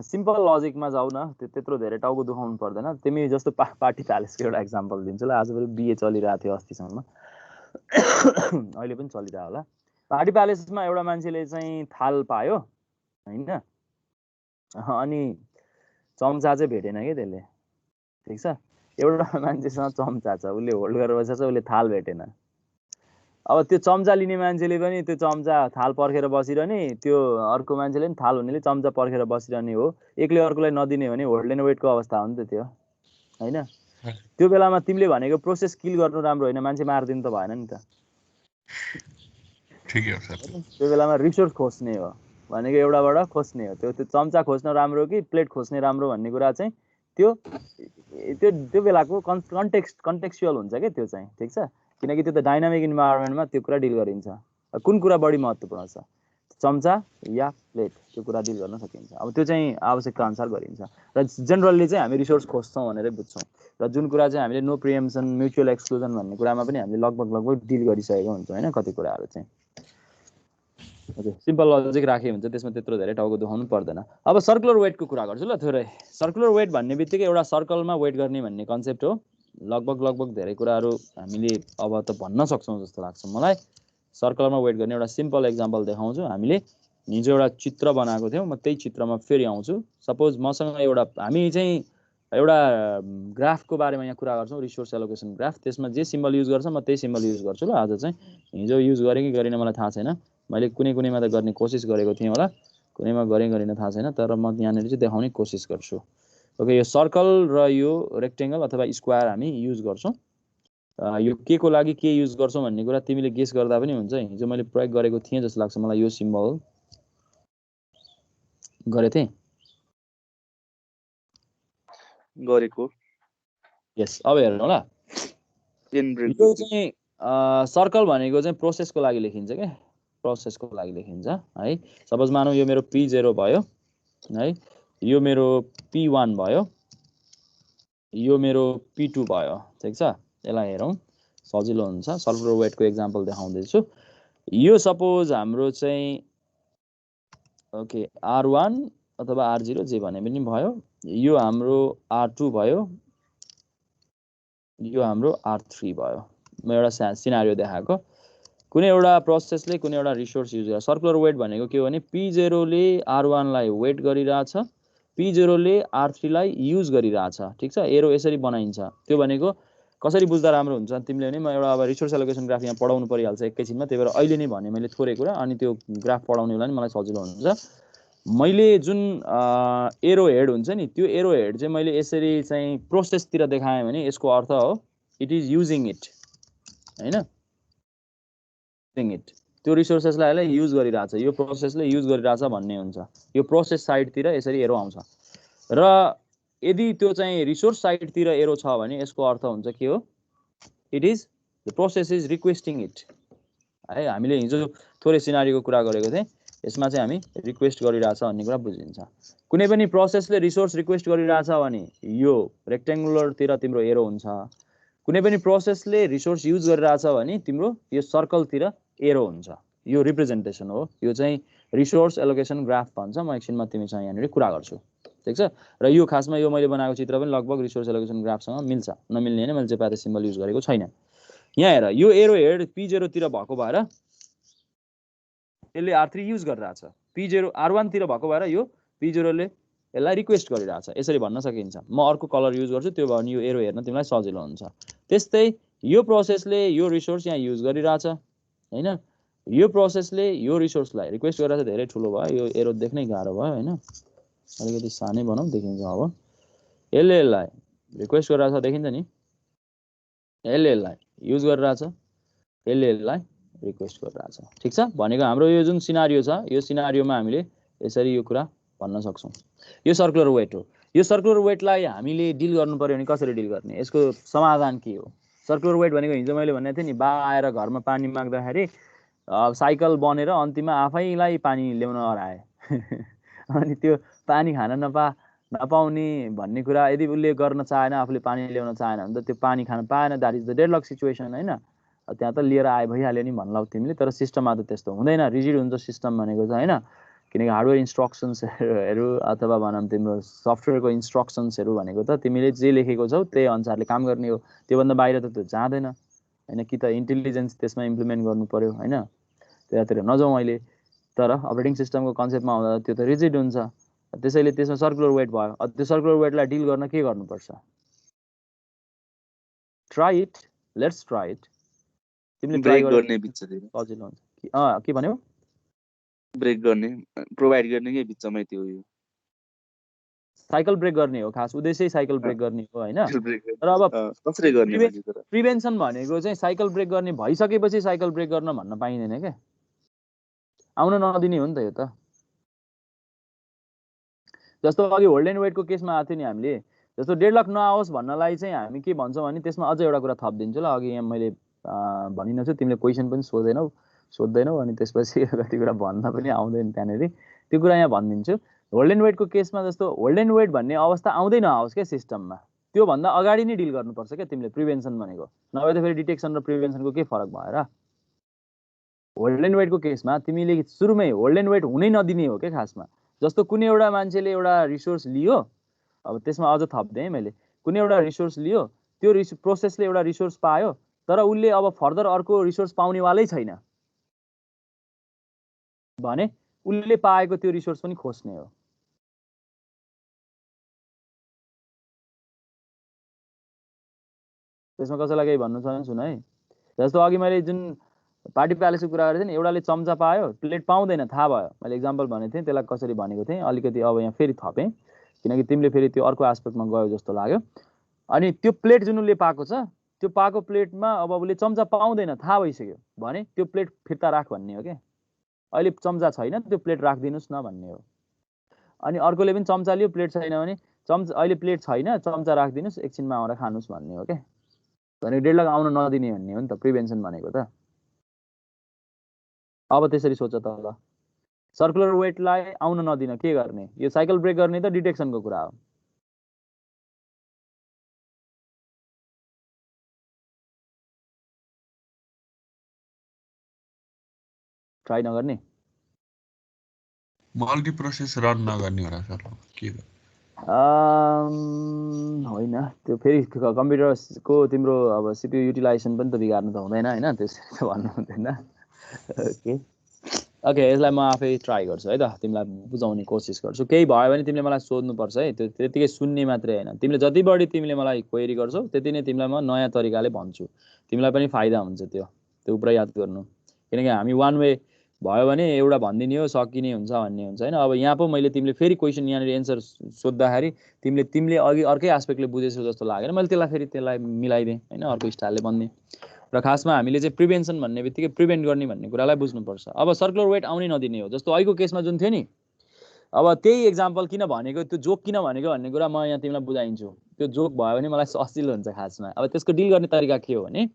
सिम्पल लजिकमा जाऊ न, त्यत्रो धेरै टाउको दुखाउनु पर्दैन। तिमी जस्तो पार्टी प्यालेसको एउटा एक्जाम्पल दिन्छु ल। आजभोलि बिए चलिरहेको थियो अस्तिसम्म, अहिले पनि चलिरहेको होला। पार्टी प्यालेसमा एउटा मान्छेले चाहिँ थाल पायो हैन, अनि चम्चा चाहिँ भेटेन कि त्यसले, ठिक छ। एउटा मान्छेसँग चम्चा छ, उसले होल्ड गरेर बसेको छ, उसले थाल भेटेन। अब त्यो चम्चा लिने मान्छेले पनि त्यो चम्चा थाल पर्खेर बसिरहने, त्यो अर्को मान्छेले पनि थाल हुनेले चम्चा पर्खेर बसिरहने हो। एकले अर्कोलाई नदिने भने होल्ड एन्ड वेटको अवस्था हो नि त त्यो हैन। त्यो बेलामा तिमीले भनेको प्रोसेस किल गर्नु राम्रो होइन, मान्छे मारिदिनु त भएन नि त, ठिकै हो सर। त्यो बेलामा रिसोर्स खोज्ने हो भनेको एउटाबाट खोज्ने हो। त्यो चम्चा खोज्न राम्रो कि प्लेट खोज्ने राम्रो भन्ने कुरा चाहिँ त्यो बेलाको कन्टेक्स्चुअल हुन्छ क्या त्यो चाहिँ, ठिक छ। किनकि त्यो त डाइनामिक इन्भाइरोमेन्टमा त्यो कुरा डिल गरिन्छ। कुन कुरा बढी महत्त्वपूर्ण छ, चम्चा या प्लेट, त्यो कुरा डिल गर्न सकिन्छ। अब त्यो चाहिँ आवश्यकता अनुसार गरिन्छ। र जेनरली चाहिँ हामी रिसोर्स खोज्छौँ भनेरै बुझ्छौँ। र जुन कुरा चाहिँ हामीले नो प्रिएम्सन, म्युचुअल एक्सक्लुजन भन्ने कुरामा पनि हामीले लगभग डिल गरिसकेको हुन्छौँ होइन, कति कुराहरू चाहिँ। हजुर, सिम्पल लजिक राखे हुन्छ, त्यसमा त्यत्रो धेरै टाउको दुखाउनु पर्दैन। अब सर्कुलर वेटको कुरा गर्छु ल थोरै। सर्कुलर वेट भन्ने बित्तिकै एउटा सर्कलमा वेट गर्ने भन्ने कन्सेप्ट हो। लगभग धेरै कुराहरू हामीले अब त भन्न सक्छौँ जस्तो लाग्छ मलाई। सर्कलमा वेट गर्ने एउटा सिम्पल एक्जाम्पल देखाउँछु। हामीले हिजो एउटा चित्र बनाएको थियौँ, म त्यही चित्रमा फेरि आउँछु। सपोज मसँग हामी चाहिँ एउटा ग्राफको बारेमा यहाँ कुरा गर्छौँ, रिसोर्स एलोकेसन ग्राफ। त्यसमा जे सिम्बल युज गर्छ म त्यही सिम्बल युज गर्छु ल आज चाहिँ। हिजो युज गरेँ कि गरिनँ मलाई थाहा छैन, मैले कुनैमा त गर्ने कोसिस गरेको थिएँ होला, कुनैमा गरिनँ थाहा छैन, तर म यहाँनिर चाहिँ देखाउने कोसिस गर्छु। ओके, यो सर्कल र यो रेक्टेङ्गल अथवा स्क्वायर हामी युज गर्छौँ। यो के को लागि के युज गर्छौँ भन्ने कुरा तिमीले गेस गर्दा पनि हुन्छ। हिजो मैले प्रयोग गरेको थिएँ जस्तो लाग्छ मलाई, यो सिम्बल गरेको थिएँ गरेको। यस, अब हेर्नु होला। यो चाहिँ सर्कल भनेको चाहिँ प्रोसेसको लागि लेखिन्छ क्या, प्रोसेसको लागि लेखिन्छ है। सपोज मानौँ यो मेरो P0 भयो है, यो मेरो P1 भयो, यो मेरो P2 भयो, ठिक छ। यसलाई हेरौँ सजिलो हुन्छ। सर्कुलर वेटको एक्जाम्पल देखाउँदैछु। यो सपोज हाम्रो चाहिँ ओके R1 अथवा R0 जे भने पनि भयो। यो हाम्रो R2 भयो, यो हाम्रो R3 भयो। म एउटा सिनारियो देखाएको, कुनै एउटा प्रोसेसले कुनै एउटा रिसोर्स युज गरेर। सर्कुलर वेट भनेको के हो भने P0 ले R1 लाई वेट गरिरहेछ, P0 ले R3 लाई युज गरिरहेछ, ठिक छ। एरो यसरी बनाइन्छ। त्यो भनेको कसरी बुझ्दा राम्रो हुन्छ तिमीले भने, म एउटा अब रिसोर्स एलोकेसन ग्राफ यहाँ पढाउनु परिहाल्छ एकैछिनमा, त्यही भएर अहिले नै भने मैले थोरै कुरा, अनि त्यो ग्राफ पढाउने बेला नि मलाई सजिलो हुन्छ। मैले जुन एरो हेड हुन्छ नि, त्यो एरो हेड चाहिँ मैले यसरी चाहिँ प्रोसेसतिर देखाएँ भने यसको अर्थ हो इट इज युजिङ इट हैन, त्यो रिसोर्सेसलाई युज गरिरहेछ, यो प्रोसेसले युज गरिरहेछ भन्ने हुन्छ। यो प्रोसेस साइडतिर यसरी एरो आउँछ। र यदि त्यो चाहिँ रिसोर्स साइडतिर एरो छ भने यसको अर्थ हुन्छ के हो, it is the process is requesting it है। हामीले हिजो थोरै सिनारीको कुरा गरेको थिएँ, यसमा चाहिँ हामी रिक्वेस्ट गरिरहेछ भन्ने कुरा बुझिन्छ। कुनै पनि प्रोसेसले रिसोर्स रिक्वेस्ट गरिरहेछ भने यो रेक्टेङ्गुलरतिर तिम्रो एरो हुन्छ, कुनै पनि प्रोसेसले रिसोर्स युज गरिरहेछ भने तिम्रो यो सर्कलतिर एरो हुन्छ। यो रिप्रेजेन्टेसन हो, यो चाहिँ रिसोर्स एलोकेसन ग्राफ भन्छ। म एकछिनमा तिमीसँग यहाँनिर कुरा गर्छु, ठिक छ। र यो खासमा यो मैले बनाएको चित्र पनि लगभग रिसोर्स एलोकेसन ग्राफसँग मिल्छ, नमिल्ने होइन, मैले चाहिँ प्याथ सिम्बल युज गरेको छैन। यहाँ हेर, यो एरो हेड P0 तिर भएको भएर यसले R3 युज गरिरहेछ, P0 R1 तिर भएको भएर यो P0 ले यसलाई रिक्वेस्ट गरिरहेछ, यसरी भन्न सकिन्छ। म अर्को कलर युज गर्छु, त्यो भयो भने यो एरो हेर्न तिमीलाई सजिलो हुन्छ। त्यस्तै यो प्रोसेसले यो रिसोर्स यहाँ युज गरिरहेछ हैन, यो प्रोसेसले यो रिसोर्सलाई रिक्वेस्ट गरिरहेछ। धेरै ठुलो भयो, यो एरो देख्नै गाह्रो भयो हैन, अलिकति सानै बनाऊ, देखिन्छ। अब यसले यसलाई रिक्वेस्ट गरिरहेछ, देखिन्छ नि, यसले यसलाई युज गरिरहेछ, यसले यसलाई रिक्वेस्ट गरिरहेछ, ठिक छ। भनेको हाम्रो यो जुन सिनारियो छ, यो सिनारियोमा हामीले यसरी यो कुरा भन्न सक्छौँ। यो सर्कुलर वेट हो। यो सर्कुलर वेटलाई हामीले डिल गर्नु पर्यो भने कसरी डिल गर्ने, यसको समाधान के हो? सर्कुलर वेट भनेको हिजो मैले भनेको थिएँ नि, बा आएर घरमा पानी माग्दाखेरि साइकल बनेर अन्तिममा आफैलाई पानी ल्याउन हराए अनि त्यो पानी खान नपाउने भन्ने कुरा यदि उसले गर्न चाहेन, आफूले पानी ल्याउन चाहेन भने त त्यो पानी खान पाएन, that is the deadlock situation हैन। त्यहाँ त लिएर आए भइहाल्यो नि भन्लाउ तिमीले, तर सिस्टममा त त्यस्तो हुँदैन, रिजिड हुन्छ सिस्टम भनेको त हैन। किनकि हार्डवेयर इन्स्ट्रक्सन्सहरू अथवा भनौँ तिम्रो सफ्टवेयरको इन्स्ट्रक्सन्सहरू भनेको त तिमीले जे लेखेको छौ त्यही अनुसारले काम गर्ने हो, त्योभन्दा बाहिर त त्यो जाँदैन हैन। कि त इन्टेलिजेन्स त्यसमा इम्प्लिमेन्ट गर्नु पर्यो हैन, त्यतातिर नजाउँ अहिले। तर अपरेटिङ सिस्टमको कन्सेप्टमा आउँदा त्यो त रिजिड हुन्छ, त्यसैले त्यसमा सर्कुलर वेट भयो। त्यो सर्कुलर वेटलाई डिल गर्न के गर्नुपर्छ? Try it, let's try it. तिमीले ट्राई गर्ने सजिलो हुन्छ। के भन्यौ? ब्रेक गर्ने, प्रोभाइड गर्ने के बिचमै त्यो यो साइकल ब्रेक गर्ने हो, खास उद्देश्य साइकल ब्रेक गर्ने हो हैन। तर अब कसरी गर्ने प्रिभेन्सन भनेको चाहिँ साइकल ब्रेक गर्ने भइसकेपछि साइकल ब्रेक गर्न भन्न पाइँदैन के, आउन नदिने हो नि त यो त। जस्तो अघि होल्ड एन्ड वेटको केसमा आएको थियो नि हामीले, जस्तो डेडलक नआओस् भन्नलाई चाहिँ हामी के भन्छौँ भने त्यसमा अझ एउटा कुरा थपिदिन्छु ल। अघि यहाँ मैले भनिन छु, तिमीले क्वेसन पनि सोध्दैनौ अनि त्यसपछि कति कुरा भन्न पनि आउँदैन त्यहाँनिर, त्यो कुरा यहाँ भनिदिन्छु। होल्ड एन्ड वेटको केसमा जस्तो होल्ड एन्ड वेट भन्ने अवस्था आउँदै नआओस् क्या सिस्टममा, त्योभन्दा अगाडि नै डिल गर्नुपर्छ क्या तिमीले प्रिभेन्सन भनेको। नभए त फेरि डिटेक्सन र प्रिभेन्सनको के फरक भयो र? होल्ड एन्ड वेटको केसमा तिमीले सुरुमै होल्ड एन्ड वेट हुनै नदिने हो क्या खासमा। जस्तो कुनै एउटा मान्छेले एउटा रिसोर्स लियो, अब त्यसमा अझ थप्दिएँ मैले, कुनै एउटा रिसोर्स लियो, त्यो प्रोसेसले एउटा रिसोर्स पायो, तर उसले अब फर्दर अर्को रिसोर्स पाउनेवालै छैन भने उसले पाएको त्यो रिसोर्स पनि खोज्ने हो। त्यसमा कसैलाई केही भन्नु छ भने सुन है। जस्तो अघि मैले जुन पार्टी प्यालेसको कुरा गरेको थिएँ नि, एउटाले चम्चा पायो, प्लेट पाउँदैन, थाहा भयो, मैले इक्जाम्पल भनेको थिएँ, त्यसलाई कसरी भनेको थिएँ अलिकति अब यहाँ फेरि थपेँ, किनकि तिमीले फेरि त्यो अर्को एस्पेक्टमा गयो जस्तो लाग्यो। अनि त्यो प्लेट जुन उसले पाएको छ, त्यो पाएको प्लेटमा अब उसले चम्चा पाउँदैन थाहा भइसक्यो भने त्यो प्लेट फिर्ता राख भन्ने हो क्या। अहिले चम्चा छैन, त्यो प्लेट राखिदिनुहोस् न भन्ने हो। अनि अर्कोले पनि चम्चा लियो, प्लेट छैन भने चम्चा अहिले प्लेट छैन, चम्चा राखिदिनुहोस्, एकछिनमा आएर खानुहोस् भन्ने हो क्या। भनेको डेडलक आउन नदिने भन्ने हो नि त प्रिभेन्सन भनेको त। अब त्यसरी सोच त ल, सर्कुलर वेटलाई आउन नदिन के गर्ने? यो साइकल ब्रेक गर्ने त डिटेक्सनको कुरा हो। ट्राई नगर्ने, मल्टी प्रोसेस रन नगर्ने होला सर के होइन, त्यो फेरि कम्प्युटरको तिम्रो अब सिपियु युटिलाइजेसन पनि त बिगार्नु त हुँदैन हैन, त्यसरी त भन्नु हुँदैन। ओके यसलाई म आफै ट्राई गर्छु है त, तिमीलाई बुझाउने कोसिस गर्छु। केही भयो भने तिमीले मलाई सोध्नुपर्छ है, त्यो त्यतिकै सुन्ने मात्रै होइन। तिमीले जति बढी तिमीले मलाई क्वेरी गर्छौ त्यति नै तिमीलाई म नयाँ तरिकाले भन्छु, तिमीलाई पनि फाइदा हुन्छ त्यो कुरा याद गर्नु। किनकि हामी वान वे भयो भने एउटा भनिदिने हो सकिने हुन्छ भन्ने हुन्छ हैन। अब यहाँ पो मैले तिमीले फेरि क्वेसन यहाँनिर एन्सर सोद्धाखेरि तिमीले अघि अर्कै एस्पेक्टले बुझेछौ जस्तो लागेर मैले त्यसलाई मिलाइदिएँ हैन, अर्को स्टाइलले भन्ने। र खासमा हामीले चाहिँ प्रिभेन्सन भन्ने बित्तिकै प्रिभेन्ट गर्ने भन्ने कुरालाई बुझ्नुपर्छ। अब सर्कुलर वेट आउनै नदिने हो। जस्तो अहिलेको केसमा जुन थियो नि, अब त्यही एक्जाम्पल किन भनेको, त्यो जोक किन भनेको भन्ने कुरा म यहाँ तिमीलाई बुझाइन्छु। त्यो जोक भयो भने मलाई सजिलो हुन्छ खासमा। अब त्यसको डिल गर्ने तरिका के हो भने,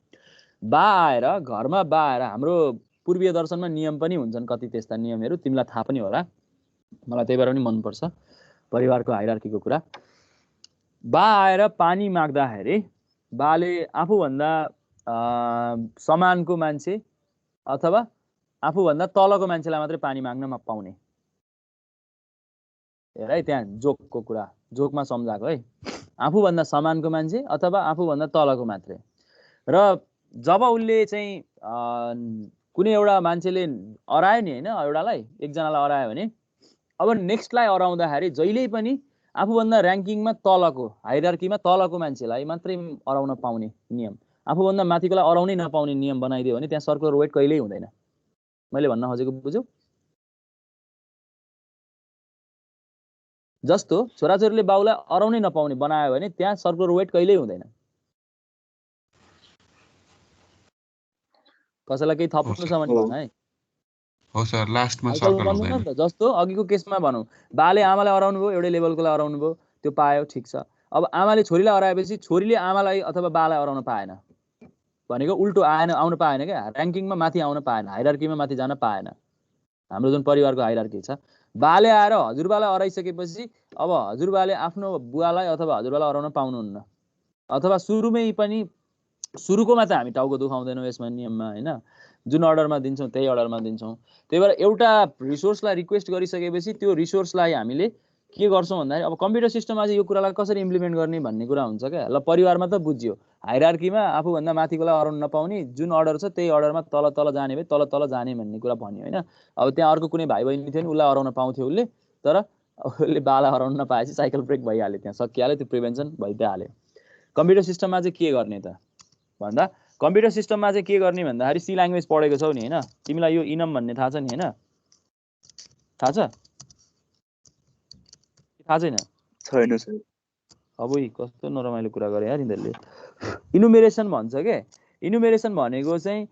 बा आएर घरमा हाम्रो पूर्वीय दर्शनमा नियम पनि हुन्छन्, कति त्यस्ता नियमहरू तिमीलाई थाहा पनि होला, मलाई त्यही भएर पनि मनपर्छ परिवारको हायरार्कीको कुरा। बा आएर पानी माग्दाखेरि बाले आफूभन्दा समानको मान्छे अथवा आफूभन्दा तलको मान्छेलाई मात्रै पानी माग्न पाउने। हेर है, त्यहाँ जोकको कुरा, जोकमा सम्झाएको है, आफूभन्दा समानको मान्छे अथवा आफूभन्दा तलको मात्रै। र जब उसले चाहिँ कुनै एउटा मान्छेले अरायो नि होइन, एउटालाई एकजनालाई अरायो भने अब नेक्स्टलाई अराउँदाखेरि जहिल्यै पनि आफूभन्दा ऱ्याङ्किङमा तलको हायरार्कीमा तलको मान्छेलाई मात्रै अराउन पाउने नियम, आफूभन्दा माथिकोलाई अराउनै नपाउने नियम बनाइदियो भने त्यहाँ सर्कुलर वेट कहिल्यै हुँदैन। मैले भन्न खोजेको बुझ्यौ? जस्तो छोराछोरीले बाउलाई अराउनै नपाउने बनायो भने त्यहाँ सर्कुलर वेट कहिल्यै हुँदैन। कसैलाई केही थप्नु छ भने भन है। हो सर, लास्टमा साइकल सर्कल बन्दैन हुँदैन। नि त। जस्तो अघिको केसमा भनौँ, बाले आमालाई अराउनु भयो, एउटै लेभलकोलाई अराउनु भयो, त्यो पायो, ठिक छ। अब आमाले छोरीलाई अराएपछि छोरीले आमालाई अथवा बालाई अराउन पाएन भनेको उल्टो आउन पाएन क्या, ऱ्याङ्किङमा माथि आउन पाएन, हायरार्कीमा माथि जान पाएन। हाम्रो जुन परिवारको हायरार्की छ, बाले आएर हजुरबालाई अराइसकेपछि अब हजुरबाले आफ्नो बुवालाई अथवा हजुरबालाई अराउन पाउनुहुन्न, अथवा सुरुमै पनि सुरुकोमा त हामी टाउको दुखाउँदैनौँ यसमा नियममा होइन, जुन अर्डरमा दिन्छौँ त्यही अर्डरमा दिन्छौँ। त्यही भएर एउटा रिसोर्सलाई रिक्वेस्ट गरिसकेपछि त्यो रिसोर्सलाई हामीले के गर्छौँ भन्दाखेरि अब कम्प्युटर सिस्टममा चाहिँ यो कुरालाई कसरी इम्प्लिमेन्ट गर्ने भन्ने कुरा हुन्छ क्या। ल परिवारमा त बुझ्यो, हायरार्कीमा आफूभन्दा माथिकोलाई अराउन नपाउने, जुन अर्डर छ त्यही अर्डरमा तल तल जाने भए तल तल जाने भन्ने कुरा भन्यो होइन। अब त्यहाँ अर्को कुनै भाइ बहिनी थियो भने उसलाई अराउन पाउँथ्यो उसले, तर उसले बाला अराउन नपाएपछि साइकल ब्रेक भइहाल्यो, त्यहाँ सकिहाल्यो, त्यो प्रिभेन्सन भइदिइहाल्यो। कम्प्युटर सिस्टममा चाहिँ के गर्ने त भन्दा, कम्प्युटर सिस्टममा चाहिँ के गर्ने भन्दाखेरि सी ल्याङ्ग्वेज पढेको छौ नि होइन, तिमीलाई यो इनम भन्ने थाहा छ नि होइन, थाहा छ? थाहा छैन? छैन सर। अब कस्तो नरमाइलो कुरा गरे यार यिनीहरूले। इनुमेरेसन भन्छ के, इनुमेरेसन भनेको चाहिँ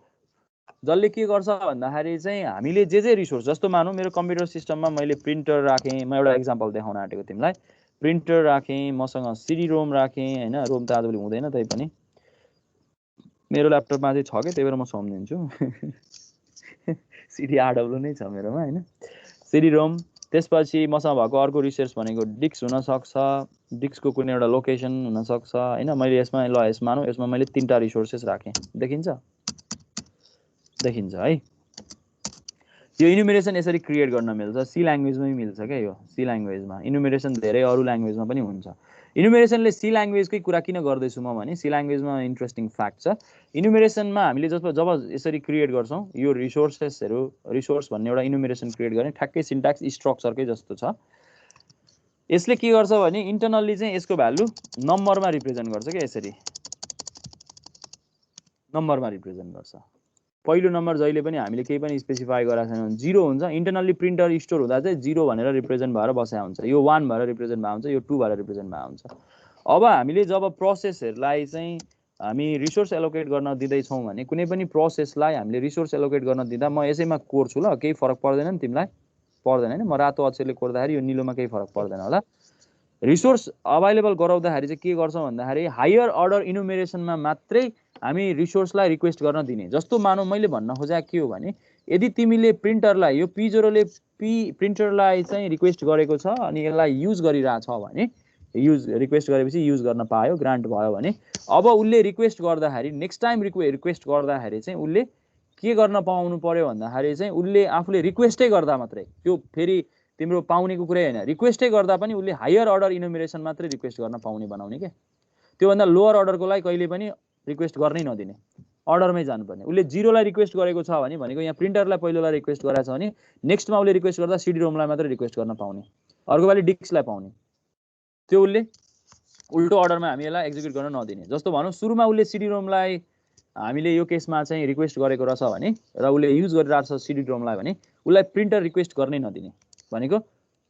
जसले के गर्छ भन्दाखेरि चाहिँ हामीले जे रिसोर्स, जस्तो मानौँ मेरो कम्प्युटर सिस्टममा मैले प्रिन्टर राखेँ, म एउटा एक्जाम्पल देखाउन आँटेको तिमीलाई, प्रिन्टर राखेँ, मसँग सिडी रोम राखेँ होइन, रोम त आजभोलि हुँदैन तै पनि मेरो ल्यापटपमा चाहिँ छ क्या, त्यही भएर म सम्झिन्छु। सिडी आरडब्लु नै छ मेरोमा होइन, सिडी रोम। त्यसपछि मसँग भएको अर्को रिसोर्स भनेको डिस्क हुनसक्छ, डिस्कको कुनै एउटा लोकेसन हुनसक्छ होइन। मैले यसमा ल यसमा मानौँ, यसमा मैले 3टा रिसोर्सेस राखेँ, देखिन्छ है। यो इनुमेरेसन यसरी क्रिएट गर्न मिल्छ, सी ल्याङ्ग्वेजमै मिल्छ क्या यो, सी ल्याङ्ग्वेजमा। इनुमेरेसन धेरै अरू ल्याङ्ग्वेजमा पनि हुन्छ। इनुमेरेसनले सी ल्याङ्ग्वेजकै कुरा किन गर्दैछु म भने, सी ल्याङ्ग्वेजमा इन्ट्रेस्टिङ फ्याक्ट छ। इनुमेरेसनमा हामीले जब यसरी क्रिएट गर्छौँ यो रिसोर्सेसहरू, रिसोर्स भन्ने एउटा इनुमेरेसन क्रिएट गर्ने ठ्याक्कै सिन्ट्याक्स स्ट्रक्चरकै जस्तो छ। यसले के गर्छ भने इन्टरनल्ली चाहिँ यसको भ्यालु नम्बरमा रिप्रेजेन्ट गर्छ क्या, यसरी नम्बरमा रिप्रेजेन्ट गर्छ। पहिलो नम्बर जहिले पनि हामीले केही पनि स्पेसिफाई गरेका छैनौँ भने 0 हुन्छ। इन्टरनल्ली प्रिन्टर स्टोर हुँदा चाहिँ 0 भनेर रिप्रेजेन्ट भएर बसेको हुन्छ, यो 1 भएर रिप्रेजेन्ट भएको हुन्छ, यो 2 भएर रिप्रेजेन्ट भएको हुन्छ। अब हामीले जब प्रोसेसहरूलाई चाहिँ हामी रिसोर्स एलोकेट गर्न दिँदैछौँ भने, कुनै पनि प्रोसेसलाई हामीले रिसोर्स एलोकेट गर्न दिँदा, म यसैमा कोर्छु ल, केही फरक पर्दैन नि तिमीलाई, पर्दैन होइन, म रातो अक्षरले कोर्दाखेरि यो निलोमा केही फरक पर्दैन होला। रिसोर्स अभाइलेबल गराउँदाखेरि चाहिँ के गर्छौँ भन्दाखेरि हायर अर्डर इनुमेरेसनमा मात्रै हामी रिसोर्सलाई रिक्वेस्ट गर्न दिने। जस्तो मानौँ मैले भन्न खोजेको के हो भने, यदि तिमीले प्रिन्टरलाई, यो P0ले प्रिन्टरलाई चाहिँ रिक्वेस्ट गरेको छ अनि यसलाई युज गरिरहेछ भने, युज रिक्वेस्ट गरेपछि युज गर्न पायो, ग्रान्ट भयो भने, अब उसले रिक्वेस्ट गर्दाखेरि नेक्स्ट टाइम रिक्वेस्ट गर्दाखेरि चाहिँ उसले के गर्न पाउनु पर्यो भन्दाखेरि चाहिँ उसले आफूले रिक्वेस्टै गर्दा मात्रै, त्यो फेरि तिम्रो पाउनेको कुरै होइन, रिक्वेस्टै गर्दा पनि उसले हायर अर्डर इनुमेरेसन मात्रै रिक्वेस्ट गर्न पाउने बनाउने क्या। त्योभन्दा लोअर अर्डरकोलाई कहिले पनि रिक्वेस्ट गर्नै नदिने, अर्डरमै जानुपर्ने। उसले 0लाई रिक्वेस्ट गरेको छ भने भनेको यहाँ प्रिन्टरलाई पहिलोलाई रिक्वेस्ट गरेको छ भने नेक्स्टमा उसले रिक्वेस्ट गर्दा सिडी रोमलाई मात्रै रिक्वेस्ट गर्न पाउने, अर्को पालि डिस्कलाई पाउने, त्यो उसले उल्टो अर्डरमा हामी यसलाई एक्जिक्युट गर्न नदिने। जस्तो भनौँ सुरुमा उसले सिडी रोमलाई हामीले यो केसमा चाहिँ रिक्वेस्ट गरेको रहेछ भने र उसले युज गरिरहेको छ सिडी रोमलाई भने उसलाई प्रिन्टर रिक्वेस्ट गर्नै नदिने भनेको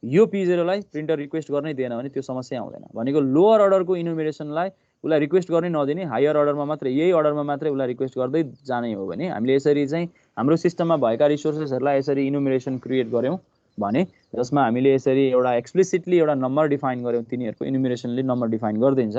यो P0लाई प्रिन्टर रिक्वेस्ट गर्नै दिएन भने त्यो समस्या आउँदैन भनेको। लोअर अर्डरको इनुमेरेसनलाई उसलाई रिक्वेस्ट गर्नै नदिने, हायर अर्डरमा मात्रै, यही अर्डरमा मात्रै उसलाई रिक्वेस्ट गर्दै जाने हो भने हामीले यसरी चाहिँ हाम्रो सिस्टममा भएका रिसोर्सेसहरूलाई यसरी इनुमेरेसन क्रिएट गऱ्यौँ भने जसमा हामीले यसरी एउटा एक्सप्लिसिटली एउटा नम्बर डिफाइन गर्यौं, तिनीहरुको इनुमरेसनले नम्बर डिफाइन गर्दिन्छ,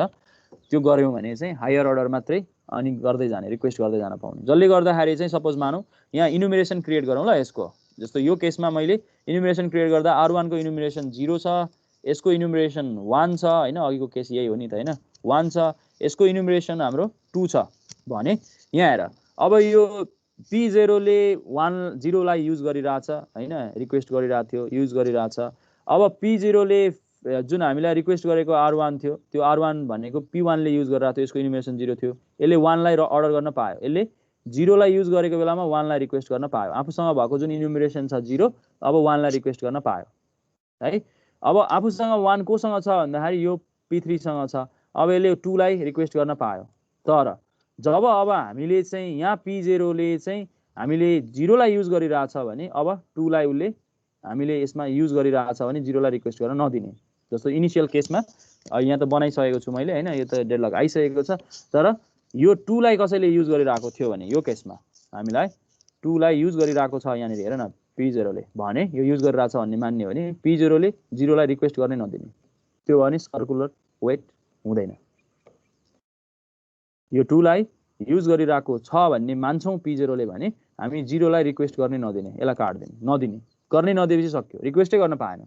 त्यो गर्यौं भने चाहिँ हायर अर्डर मात्रै अनि गर्दै जाने, रिक्वेस्ट गर्दै जान पाउने। जसले गर्दाखेरि चाहिँ सपोज मानौं यहाँ इनुमरेसन क्रिएट गरौँ ल यसको, जस्तो यो केसमा मैले इनुमरेसन क्रिएट गर्दा R1 को इनुमरेसन 0 छ, यसको इनुमरेसन 1 छ हैन, अघिको केस यही हो नि त हैन, 1 छ, यसको इनुमरेसन हाम्रो 2 छ भने यहाँ हेर अब यो P0 ले 1 0 लाई युज गरिराछ हैन, रिक्वेस्ट गरिराथ्यो थियो, युज गरिराछ। अब P0 ले जुन हामीलाई रिक्वेस्ट गरेको R1 थियो, त्यो R1 भनेको P1 ले युज गरिराथ्यो, यसको इनुमरेसन 0 थियो, यसले 1 लाई अर्डर गर्न पायो, यसले 0 लाई युज गरेको बेलामा 1 लाई रिक्वेस्ट गर्न पायो, आफूसँग भएको जुन इनुमरेसन छ 0 अब 1 लाई रिक्वेस्ट गर्न पायो है। अब आफूसँग 1 कोसँग छ भन्दाखेरि यो P3 सँग छ, अब यसले 2 लाई रिक्वेस्ट गर्न पायो। तर जब अब हामीले चाहिँ यहाँ P0 ले चाहिँ हामीले 0 लाई युज गरिराछ भने अब 2 लाई उले हामीले यसमा युज गरिराछ भने 0 लाई रिक्वेस्ट गर्न नदिने। जस्तो इनिशियल केसमा यहाँ त बनाइसकेको छु मैले हैन, यो त डेडलक आइसकेको छ, तर यो 2 लाई कसैले युज गरिराको थियो भने यो केसमा हामीलाई 2 लाई युज गरिराको छ यहाँनिर हेर न P0 ले भने यो युज गरिराछ भन्ने मान्ने भने P0 ले 0 लाई रिक्वेस्ट गर्ने नदिने, त्यो भने सर्कुलर वेट हुँदैन। यो 2 लाई युज गरिराको छ भन्ने मान्छौं P0 ले भने हामी 0 लाई रिक्वेस्ट गर्ने नदिने, यसलाई काट्दिने, नदिने, गर्ने नदिएपछि सक्यो, रिक्वेस्टै गर्न पाएन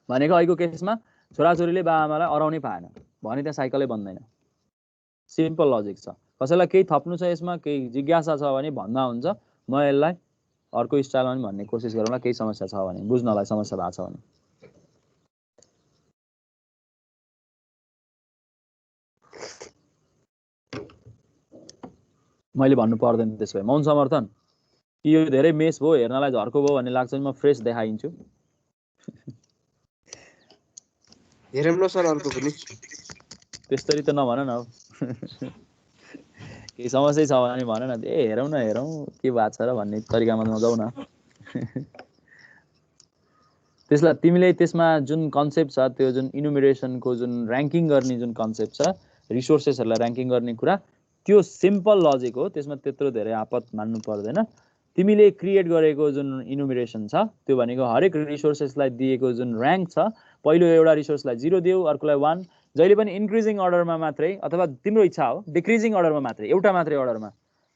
भनेको अहिलेको केसमा छोराछोरीले बाबाआमालाई अराउनै पाएन भने त्यहाँ साइकलै बन्दैन। सिम्पल लजिक छ। कसैलाई केही थप्नु छ यसमा, केही जिज्ञासा छ भने भन्दा हुन्छ, म यसलाई अर्को स्टाइलमा पनि भन्ने कोसिस गरौँला, केही समस्या छ भने, बुझ्नलाई समस्या भएको छ भने। मैले भन्नु पर्दैन त्यसो भए मौन समर्थन कि यो धेरै मेस भयो, हेर्नलाई झर्को भयो भन्ने लाग्छ नि, म फ्रेस देखाइन्छु। हेरौँ न सर अर्को पनि। त्यस्तरी त नभन न, केही समस्या छ भने भन न, ए हेरौँ न हेरौँ के भएको छ र भन्ने तरिकामा नजाऊ न। त्यसलाई तिमीले त्यसमा जुन कन्सेप्ट छ, त्यो जुन इनुमरेसनको जुन र्याङ्किङ गर्ने जुन कन्सेप्ट छ, रिसोर्सेसहरूलाई र्याङ्किङ गर्ने कुरा, त्यो सिम्पल लजिक हो, त्यसमा त्यत्रो धेरै आपत मान्नु पर्दैन। तिमीले क्रिएट गरेको जुन इनुमरेसन छ त्यो भनेको हरेक रिसोर्सेसलाई दिएको जुन र्याङ्क छ, पहिलो एउटा रिसोर्सलाई 0 देऊ, अर्कोलाई 1, जहिले पनि इन्क्रिजिङ अर्डरमा मात्रै, अथवा तिम्रो इच्छा हो डिक्रिजिङ अर्डरमा मात्रै, एउटा मात्रै अर्डरमा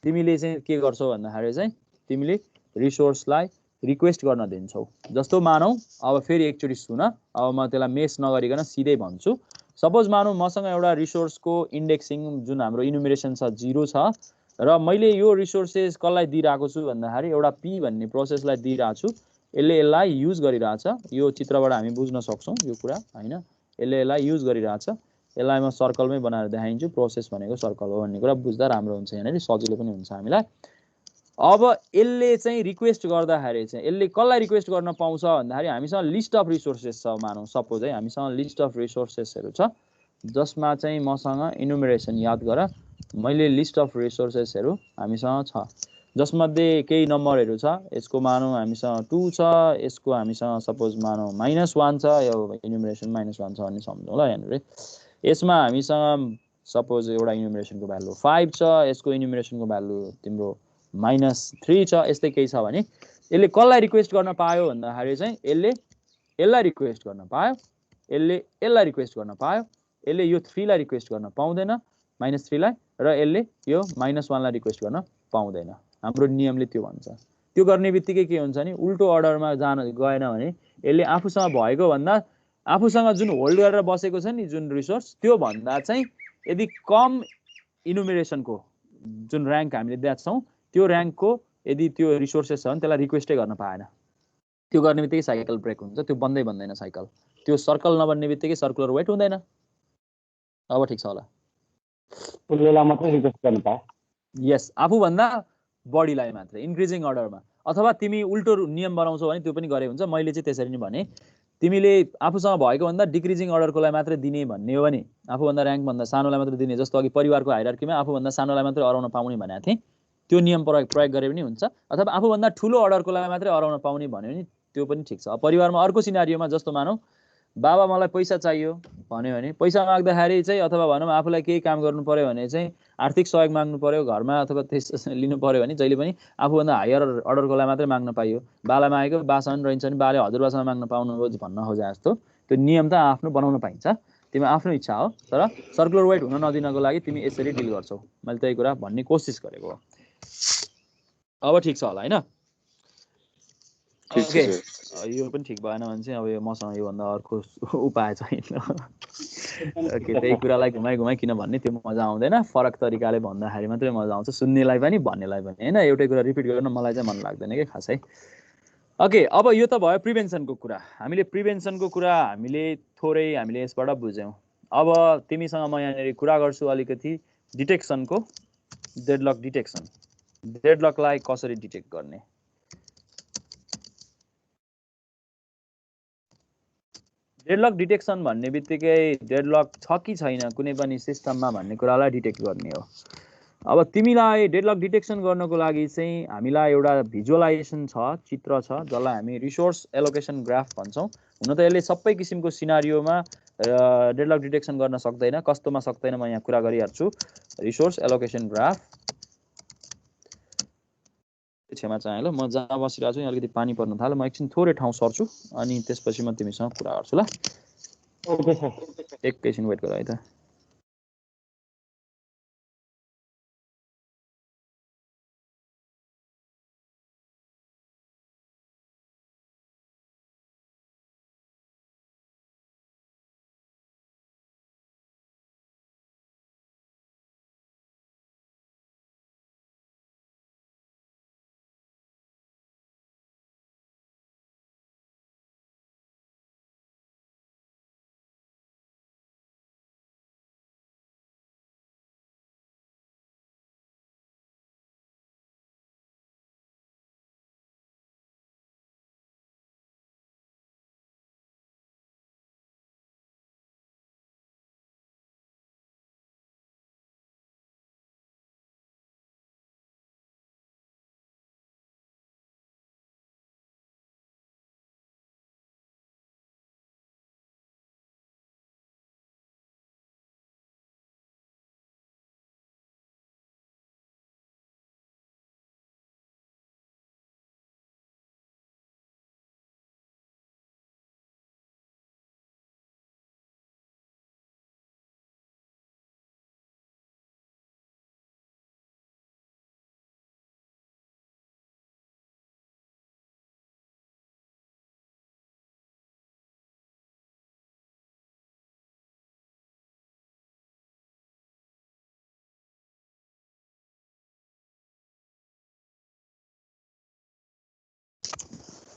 तिमीले चाहिँ के गर्छौ भन्दाखेरि चाहिँ तिमीले रिसोर्सलाई रिक्वेस्ट गर्न दिन्छौ। जस्तो मानौ, अब फेरि एकचोटि सुन, अब म त्यसलाई मेस नगरिकन सिधै भन्छु। सपोज मानौ मसँग एउटा रिसोर्सको इन्डेक्सिङ जुन हाम्रो इनुमरेसन छ 0 छ र मैले यो रिसोर्सेस कसलाई दिइरहेको छु भन्दाखेरि एउटा P भन्ने प्रोसेसलाई दिइरहेको छु, यसले यसलाई युज गरिरहेछ। यो चित्रबाट हामी बुझ्न सक्छौं यो कुरा हैन, यसले यसलाई युज गरिरहेछ, यसलाई म सर्कलमै बनाएर देखाइन्छु, प्रोसेस भनेको सर्कल हो भन्ने कुरा बुझ्दा राम्रो हुन्छ, यहाँनिर सजिलो पनि हुन्छ हामीलाई। अब यसले चाहिँ रिक्वेस्ट गर्दाखेरि चाहिँ यसले कसलाई रिक्वेस्ट गर्न पाउँछ भन्दाखेरि हामीसँग लिस्ट अफ रिसोर्सेस छ मानौ, सपोज है हामीसँग लिस्ट अफ रिसोर्सेसहरु छ जसमा चाहिँ मसँग इनुमरेसन याद गर, मैले लिस्ट अफ रिसोर्सेसहरु हामीसँग छ जसमध्ये केही नम्बरहरु छ, यसको मानौ हामीसँग 2 छ, यसको हामीसँग सपोज मानौ -1 छ, यो इनुमरेसन -1 छ भन्ने सम्झौँ ल। यहाँनिर यसमा हामीसँग सपोज एउटा इनुमरेसनको भ्यालु 5 छ, यसको इनुमरेसनको भ्यालु तिम्रो -3 छ, यस्तै केही छ भने यसले कसलाई रिक्वेस्ट गर्न पायो भन्दाखेरि चाहिँ यसले यसलाई रिक्वेस्ट गर्न पायो, यसले यसलाई रिक्वेस्ट गर्न पायो, यसले यो 3 लाई रिक्वेस्ट गर्न पाउँदैन -3 लाई, र यसले यो -1 लाई रिक्वेस्ट गर्न पाउँदैन। हाम्रो नियमले त्यो भन्छ। त्यो गर्ने बित्तिकै के हुन्छ नि, उल्टो अर्डरमा जान गएन भने यसले आफूसँग भएको भन्दा आफूसँग जुन होल्ड गरेर बसेको छ नि जुन रिसोर्स, त्यो भन्दा चाहिँ यदि कम इनुमरेसनको जुन र्याङ्क हामीले दिएको छौं त्यो र्याङ्कको यदि त्यो रिसोर्सेस छ भने त्यसलाई रिक्वेस्टै गर्न पाएन, त्यो गर्ने बित्तिकै साइकल ब्रेक हुन्छ, त्यो बन्दै बन्दैन साइकल, त्यो सर्कल नबन्ने बित्तिकै सर्कुलर वेट हुँदैन। अब ठिक छ होला, उसलेलाई मात्रै रिक्वेस्ट गर्न पाए। यस, आफूभन्दा बढीलाई मात्रै इन्क्रिजिङ अर्डरमा, अथवा तिमी उल्टो नियम बनाउँछौ भने त्यो पनि गरे हुन्छ। मैले चाहिँ त्यसरी नै भने, तिमीले आफूसँग भएको भन्दा डिक्रिजिङ अर्डरकोलाई मात्रै दिने भन्ने हो भने आफूभन्दा र्याङ्क भन्दा सानोलाई मात्रै दिने, जस्तो अघि परिवारको हायरार्कीमा आफूभन्दा सानोलाई मात्रै अराउन पाउने भनेको थिएँ, त्यो नियम प्रयोग गरे पनि हुन्छ। अथवा आफूभन्दा ठुलो अर्डरकोलाई मात्रै अराउन पाउने भन्यो भने त्यो पनि ठिक छ। परिवारमा अर्को सिनारियोमा जस्तो मानौ बाबा मलाई पैसा चाहियो भन्यो भने पैसा माग्दाखेरि चाहिँ अथवा भनौँ आफूलाई केही काम गर्नु पर्यो भने चाहिँ आर्थिक सहयोग माग्नु पर्यो घरमा अथवा त्यस लिनु पर्यो भने जहिले पनि आफूभन्दा हायर अर्डरको लागि मात्रै माग्न पाइयो। बालाई मागेको बासँग रहन्छ भने बाले हजुरबासँग माग्न पाउनुभयो भन्न खोजे जस्तो त्यो नियम त आफ्नो बनाउन पाइन्छ, तिम्रो आफ्नो इच्छा हो। तर सर्कुलर वाइड हुन नदिनको लागि तिमी यसरी डिल गर्छौ, मैले त्यही कुरा भन्ने कोसिस गरेको हो। अब ठिक छ होला होइन? ओके, यो पनि ठिक भएन भने चाहिँ अब यो मसँग योभन्दा अर्को उपाय छैन। ओके, त्यही कुरालाई घुमाइ घुमाइ किन भन्ने त्यो मजा आउँदैन, फरक तरिकाले भन्दाखेरि मात्रै मजा आउँछ, सुन्नेलाई पनि भन्नेलाई पनि होइन। एउटै कुरा रिपिट गर्न मलाई चाहिँ मन लाग्दैन कि खासै। ओके, अब यो त भयो प्रिभेन्सनको कुरा। हामीले प्रिभेन्सनको कुरा थोरै यसबाट बुझ्यौँ। अब तिमीसँग म यहाँनिर कुरा गर्छु अलिकति डिटेक्सनको, डेडलक डिटेक्सन। डेडलकलाई कसरी डिटेक्ट गर्ने? डेडलक डिटेक्सन भन्ने बित्तिकै डेडलक छ कि छैन कुनै पनि सिस्टममा भन्ने कुरालाई डिटेक्ट गर्ने हो। अब तिमीलाई डेडलक डिटेक्सन गर्नको लागि चाहिँ हामीलाई एउटा भिजुअलाइजेसन छ, चित्र छ, जसलाई हामी रिसोर्स एलोकेसन ग्राफ भन्छौँ। हुन त यसले सबै किसिमको सिनारियोमा डेडलक डिटेक्सन गर्न सक्दैन, कस्तोमा सक्दैन म यहाँ कुरा गरिहाल्छु। रिसोर्स एलोकेसन ग्राफ, क्षमा चाहे ल, म जहाँ बसिरहेको छु यहाँ अलिकति पानी पर्न थाल्यो, म एकछिन थोरै ठाउँ सर्छु अनि त्यसपछि म तिमीसँग कुरा गर्छु ल। ओके सर, एकैछिन वेट गर है त।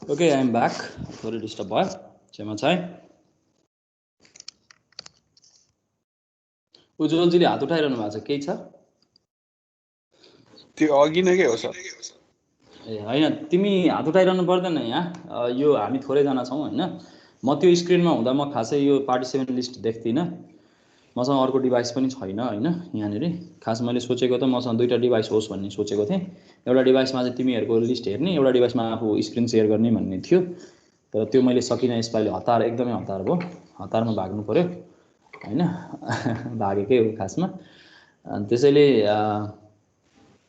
Okay, I am back. थोरै डिस्टर्ब भयो, क्षमा छ है। उज्जवलजीले हात उठाइरहनु भएको छ, केही छ? त्यो अघि नै के हो सर? ए होइन, तिमी हात उठाइरहनु पर्दैन यहाँ, यो हामी थोरैजना छौँ होइन। म त्यो स्क्रिनमा हुँदा म खासै यो पार्टिसिपेन्ट लिस्ट देख्दिनँ, मसँग अर्को डिभाइस पनि छैन होइन। यहाँनिर खास मैले सोचेको त मसँग दुईवटा डिभाइस होस् भन्ने सोचेको थिएँ। एउटा डिभाइसमा चाहिँ तिमीहरूको लिस्ट हेर्ने, एउटा डिभाइसमा आफू स्क्रिन सेयर गर्ने भन्ने थियो, तर त्यो मैले सकिनँ यसपालि। हतार, एकदमै हतार भयो, हतारमा भाग्नु पऱ्यो होइन। भागेकै हो खासमा। त्यसैले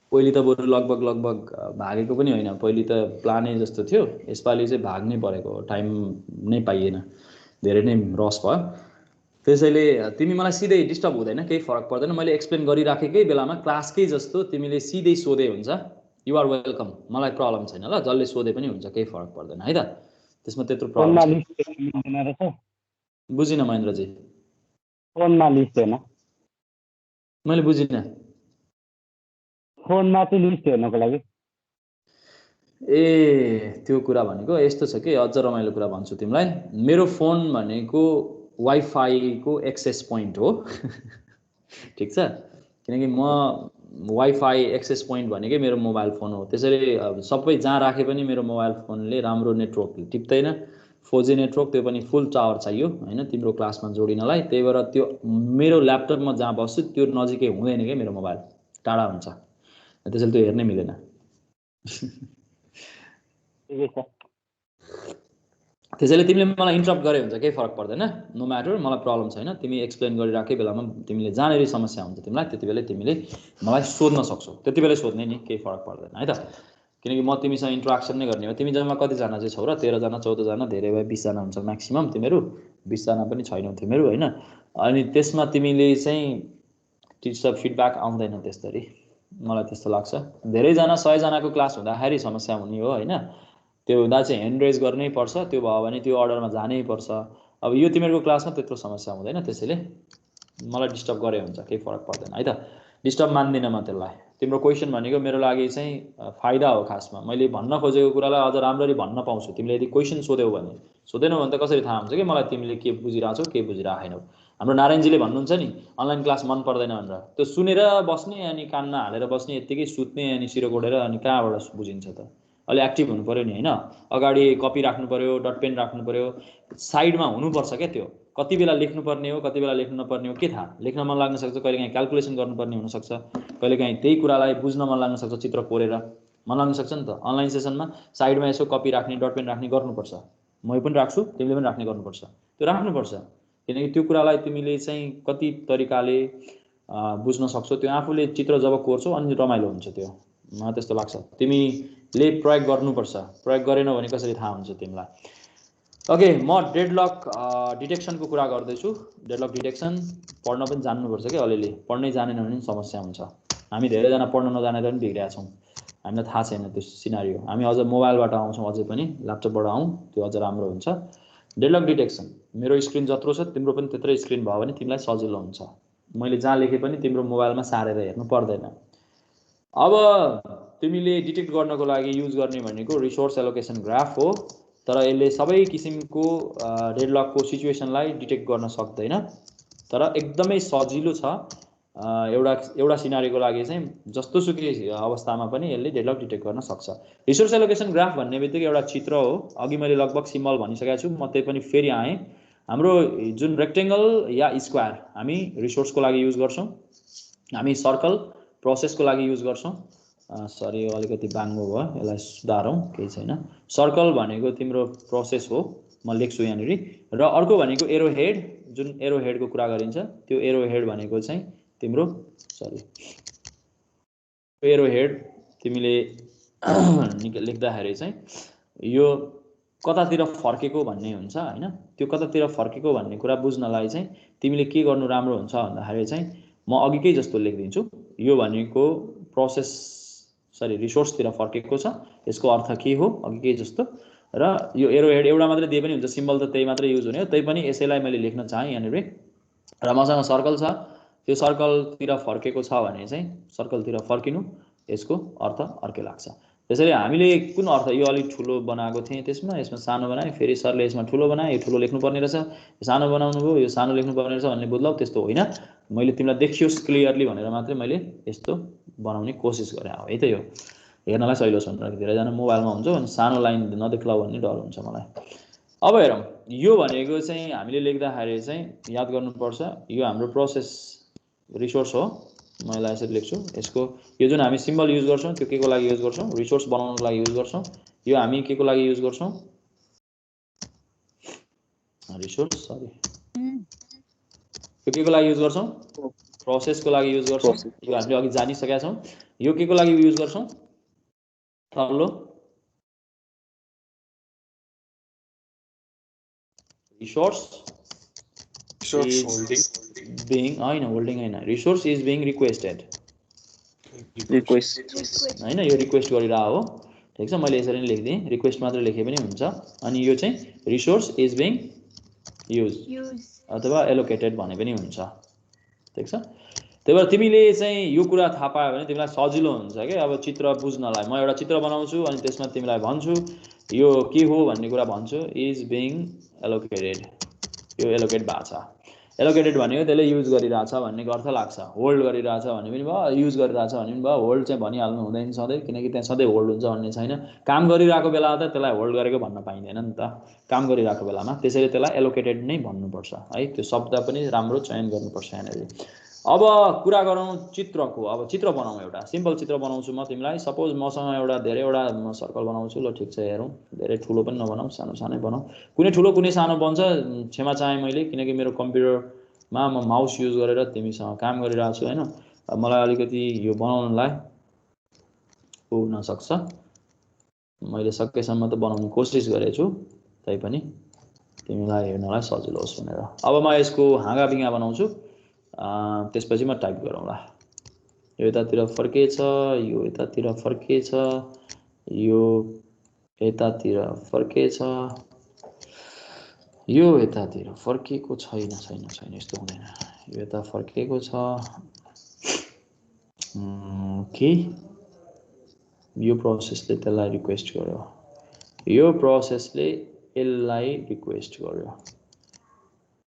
पहिले त बरु लगभग भागेको पनि होइन, पहिले त प्लानै जस्तो थियो, यसपालि चाहिँ भाग्नै परेको, टाइम नै पाइएन, धेरै नै रस भयो। त्यसैले तिमी मलाई सिधै डिस्टर्ब हुँदैन, केही फरक पर्दैन। मैले एक्सप्लेन गरिराखेकै बेलामा क्लासकै जस्तो तिमीले सिधै सोधे हुन्छ, युआर वेलकम, मलाई प्रब्लम छैन ल, जसले सोधे पनि हुन्छ, केही फरक पर्दैन है त, त्यसमा त्यत्रो प्रब्लम छैन। बुझिनँ महेन्द्रजी, फोनमा लिस्ट हेर्न, मैले बुझिनँ। फोनमा चाहिँ लिस्ट हेर्नको लागि? ए त्यो कुरा भनेको यस्तो छ कि, अझ रमाइलो कुरा भन्छु तिमीलाई। मेरो फोन भनेको वाइफाईको एक्सेस पोइन्ट हो। ठिक छ, किनकि म वाइफाई एक्सेस पोइन्ट भनेकै मेरो मोबाइल फोन हो। त्यसैले सबै जहाँ राखे पनि मेरो मोबाइल फोनले राम्रो नेटवर्क टिप्दैन, 4G नेटवर्क, त्यो पनि फुल टावर चाहियो होइन तिम्रो क्लासमा जोडिनलाई। त्यही भएर त्यो मेरो ल्यापटपमा जहाँ बस्छु त्यो नजिकै हुँदैन क्या, मेरो मोबाइल टाढा हुन्छ, त्यसैले त्यो हेर्नै मिलेन। त्यसैले तिमीले मलाई इन्टरप्ट गरे हुन्छ केही फरक पर्दैन, नो म्याटर, मलाई प्रब्लम छैन। तिमी एक्सप्लेन गरिराखेकै बेलामा तिमीले जहाँनेरि समस्या हुन्छ तिमीलाई त्यति बेलै तिमीले मलाई सोध्न सक्छौ, त्यति बेलै सोध्ने नि, केही फरक पर्दैन है त। किनकि म तिमीसँग इन्ट्रेक्सन नै गर्ने हो। तिमी जम्मा कतिजना चाहिँ छौ र? 13 जना 14 जना, धेरै भए 20 जना हुन्छ म्याक्सिमम तिमीहरू, 20 जना पनि छैनौ तिमीहरू होइन। अनि त्यसमा तिमीले चाहिँ टिचर फिडब्याक आउँदैन त्यसरी, मलाई त्यस्तो लाग्छ। धेरैजना 100 जनाको क्लास हुँदाखेरि समस्या हुने हो होइन। त्यो हुँदा चाहिँ ह्यान्ड रेज गर्नै पर्छ, त्यो भयो भने त्यो अर्डरमा जानै पर्छ। अब यो तिमीहरूको क्लासमा त्यत्रो समस्या हुँदैन, त्यसैले मलाई डिस्टर्ब गरे हुन्छ, केही फरक पर्दैन है त। डिस्टर्ब मान्दिनँ म त्यसलाई। तिम्रो क्वेसन भनेको मेरो लागि चाहिँ फाइदा हो खासमा। मैले भन्न खोजेको कुरालाई अझ राम्ररी भन्न पाउँछु तिमीले यदि क्वेसन सोध्यौ भने। सोधेनौ भने त कसरी थाहा हुन्छ कि मलाई तिमीले के बुझिरहेछौ के बुझिरहेनौ। हाम्रो नारायणजीले भन्नुहुन्छ नि अनलाइन क्लास मन पर्दैन भनेर, त्यो सुनेर बस्ने अनि कानमा हालेर बस्ने, यत्तिकै सुत्ने अनि सिरो कोडेर, अनि कहाँबाट बुझिन्छ त? अलि एक्टिभ हुनु पर्यो नि होइन। अगाडि कपी राख्नु पर्यो, डट पेन राख्नु पर्यो, साइडमा हुनुपर्छ क्या त्यो। कति बेला लेख्नुपर्ने हो कति बेला लेख्नु नपर्ने हो के थाहा? लेख्न मन लाग्न सक्छ, कहिलेकाहीँ क्यालकुलेसन गर्नुपर्ने हुनसक्छ, कहिलेकाहीँ त्यही कुरालाई बुझ्न मन लाग्न सक्छ, चित्र कोरेर मन लाग्न सक्छ नि त। अनलाइन सेसनमा साइडमा यसो कपी राख्ने डट पेन राख्ने गर्नुपर्छ, म पनि राख्छु, तिमीले पनि राख्ने गर्नुपर्छ, त्यो राख्नुपर्छ। किनकि त्यो कुरालाई तिमीले चाहिँ कति तरिकाले बुझ्न सक्छौ, त्यो आफूले चित्र जब कोर्छौ अनि रमाइलो हुन्छ त्यो, मलाई त्यस्तो लाग्छ। तिमीले प्रयोग गर्नुपर्छ, प्रयोग गरेनौ भने कसरी थाहा हुन्छ तिमीलाई? ओके, म डेडलक डिटेक्सनको कुरा गर्दैछु। डेडलक डिटेक्सन पढ्न पनि जान्नुपर्छ कि अलिअलि, पढ्नै जानेन भने समस्या हुन्छ। हामी धेरैजना पढ्न नजानेर पनि बिग्रिया छौँ, हामीलाई थाहा छैन त्यो सिनारियो। हामी अझ मोबाइलबाट आउँछौँ, अझै पनि ल्यापटपबाट आउँ, त्यो अझ राम्रो हुन्छ। डेडलक डिटेक्सन, मेरो स्क्रिन जत्रो छ तिम्रो पनि त्यत्रै स्क्रिन भयो भने तिमीलाई सजिलो हुन्छ। मैले जहाँ लेखे पनि तिम्रो मोबाइलमा सारेर हेर्नु पर्दैन। अब तिमीले डिटेक्ट गर्नको लागि युज गर्ने भनेको रिसोर्स एलोकेसन ग्राफ हो, तर यसले सबै किसिमको डेडलकको सिचुएसनलाई डिटेक्ट गर्न सक्दैन, तर एकदमै सजिलो छ। एउटा सिनारीको लागि चाहिँ जस्तोसुकै अवस्थामा पनि यसले डेडलक डिटेक्ट गर्न सक्छ। रिसोर्स एलोकेसन ग्राफ भन्ने बित्तिकै एउटा चित्र हो, अघि मैले लगभग सिम्बल भनिसकेको छु, म त्यही पनि फेरि आएँ। हाम्रो जुन रेक्टेङ्गल या स्क्वायर हामी रिसोर्सको लागि युज गर्छौँ, हामी सर्कल प्रोसेसको लागि युज गर्छौँ। सरी अलिकति बाङ्गो भयो, यसलाई सुधारौँ, केही छैन। सर्कल भनेको तिम्रो प्रोसेस हो, म लेख्छु यहाँनिर। र अर्को भनेको एरो हेड, जुन एरो हेडको कुरा गरिन्छ, त्यो एरो हेड भनेको चाहिँ तिम्रो एरो हेड तिमीले लेख्दाखेरि चाहिँ यो कतातिर फर्केको भन्ने हुन्छ होइन। त्यो कतातिर फर्केको भन्ने कुरा बुझ्नलाई चाहिँ तिमीले के गर्नु राम्रो हुन्छ भन्दाखेरि चाहिँ म अघिकै जस्तो लेखिदिन्छु। यो भनेको प्रोसेस रिसोर्सतिर फर्केको छ, यसको अर्थ के हो अघिकै जस्तो। र यो एरो हेड एउटा मात्रै दिए पनि हुन्छ, सिम्बल त त्यही मात्रै युज हुने हो, त्यही पनि यसैलाई मैले लेख्न चाहेँ यहाँनिर। र मसँग सर्कल छ, त्यो सर्कलतिर फर्केको छ भने चाहिँ सर्कलतिर फर्किनु, यसको अर्थ अर्कै लाग्छ। त्यसैले हामीले कुन अर्थ, यो अलिक ठुलो बनाएको थिएँ त्यसमा, यसमा सानो बनाएँ, फेरि सरले यसमा ठुलो बनाएँ, यो ठुलो लेख्नुपर्ने रहेछ, यो सानो बनाउनु भयो, यो सानो लेख्नुपर्ने रहेछ भन्ने बुझ्लौ, त्यस्तो होइन। मैले तिमीलाई देखियोस् क्लियरली भनेर मात्रै मैले यस्तो बनाउने कोसिस गरेँ हो, है त। यो हेर्नलाई सहिलो छ, धेरैजना मोबाइलमा हुन्छ अनि सानो लाइन नदेख्ला भन्ने डर हुन्छ मलाई। अब हेरौँ, यो भनेको चाहिँ हामीले लेख्दाखेरि चाहिँ याद गर्नुपर्छ, यो हाम्रो प्रोसेस रिसोर्स हो, म यसलाई यसरी लेख्छु। यसको यो जुन हामी सिम्बल युज गर्छौँ त्यो के को लागि युज गर्छौँ? रिसोर्स बनाउनको लागि युज गर्छौँ। यो हामी के को लागि युज गर्छौँ? रिसोर्स, सरी, यो के को लागि युज गर्छौँ? प्रोसेसको लागि युज गर्छौँ। यो हामीले अघि जानिसकेका छौँ। यो के को लागि युज गर्छौँ? तल्लो रिसोर्स being holding होइन, resource is being requested होइन, यो रिक्वेस्ट गरिरह हो, ठिक छ। मैले यसरी नै लेखिदिएँ, रिक्वेस्ट मात्र लेखे पनि हुन्छ। अनि यो चाहिँ रिसोर्स इज बिङ युज अथवा एलोकेटेड भने पनि हुन्छ, ठिक छ। त्यही भएर तिमीले चाहिँ यो कुरा थाहा पायो भने तिमीलाई सजिलो हुन्छ कि अब चित्र बुझ्नलाई। म एउटा चित्र बनाउँछु अनि त्यसमा तिमीलाई भन्छु यो के हो भन्ने कुरा भन्छु, इज बिङ एलोकेटेड, यो एलोकेट भएको छ। एलोकेटेड भनेको त्यसले युज गरिरहेछ भन्ने अर्थ लाग्छ। होल्ड गरिरहेछ भने पनि भयो, युज गरिरहेछ भने पनि भयो। होल्ड चाहिँ भनिहाल्नु हुँदैन सधैँ, किनकि त्यहाँ सधैँ होल्ड हुन्छ भन्ने छैन। काम गरिरहेको बेलामा त त्यसलाई होल्ड गरेको भन्न पाइँदैन नि त, काम गरिरहेको बेलामा। त्यसैले त्यसलाई एलोकेटेड नै भन्नुपर्छ है, त्यो शब्द पनि राम्रो चयन गर्नुपर्छ यहाँनिर। अब कुरा गरौँ चित्रको। अब चित्र बनाऊ, एउटा सिम्पल चित्र बनाउँछु म तिमीलाई। सपोज मसँग एउटा धेरैवटा म सर्कल बनाउँछु। ल ठिक छ, हेरौँ। धेरै ठुलो पनि नबनाऊ, सानो सानै बनाऊ। कुनै ठुलो कुनै सानो बन्छ, क्षमा चाहेँ मैले, किनकि मेरो कम्प्युटरमा म माउस युज गरेर तिमीसँग काम गरिरहेको छु होइन। मलाई अलिकति यो बनाउनलाई हुनसक्छ, मैले सकेसम्म त बनाउने कोसिस गरेको छु, तैपनि तिमीलाई हेर्नलाई सजिलो होस् भनेर। अब म यसको हाँगा बिँगा बनाउँछु, त्यसपछि म टाइप गरौँला। यो यतातिर फर्केछ, यो यतातिर फर्केछ, यो यतातिर फर्केछ, यो यतातिर फर्केको छैन छैन छैन, यस्तो हुँदैन। यो यता फर्केको छ के, यो प्रोसेसले त्यसलाई रिक्वेस्ट गर्यो, यो प्रोसेसले यसलाई रिक्वेस्ट गर्यो,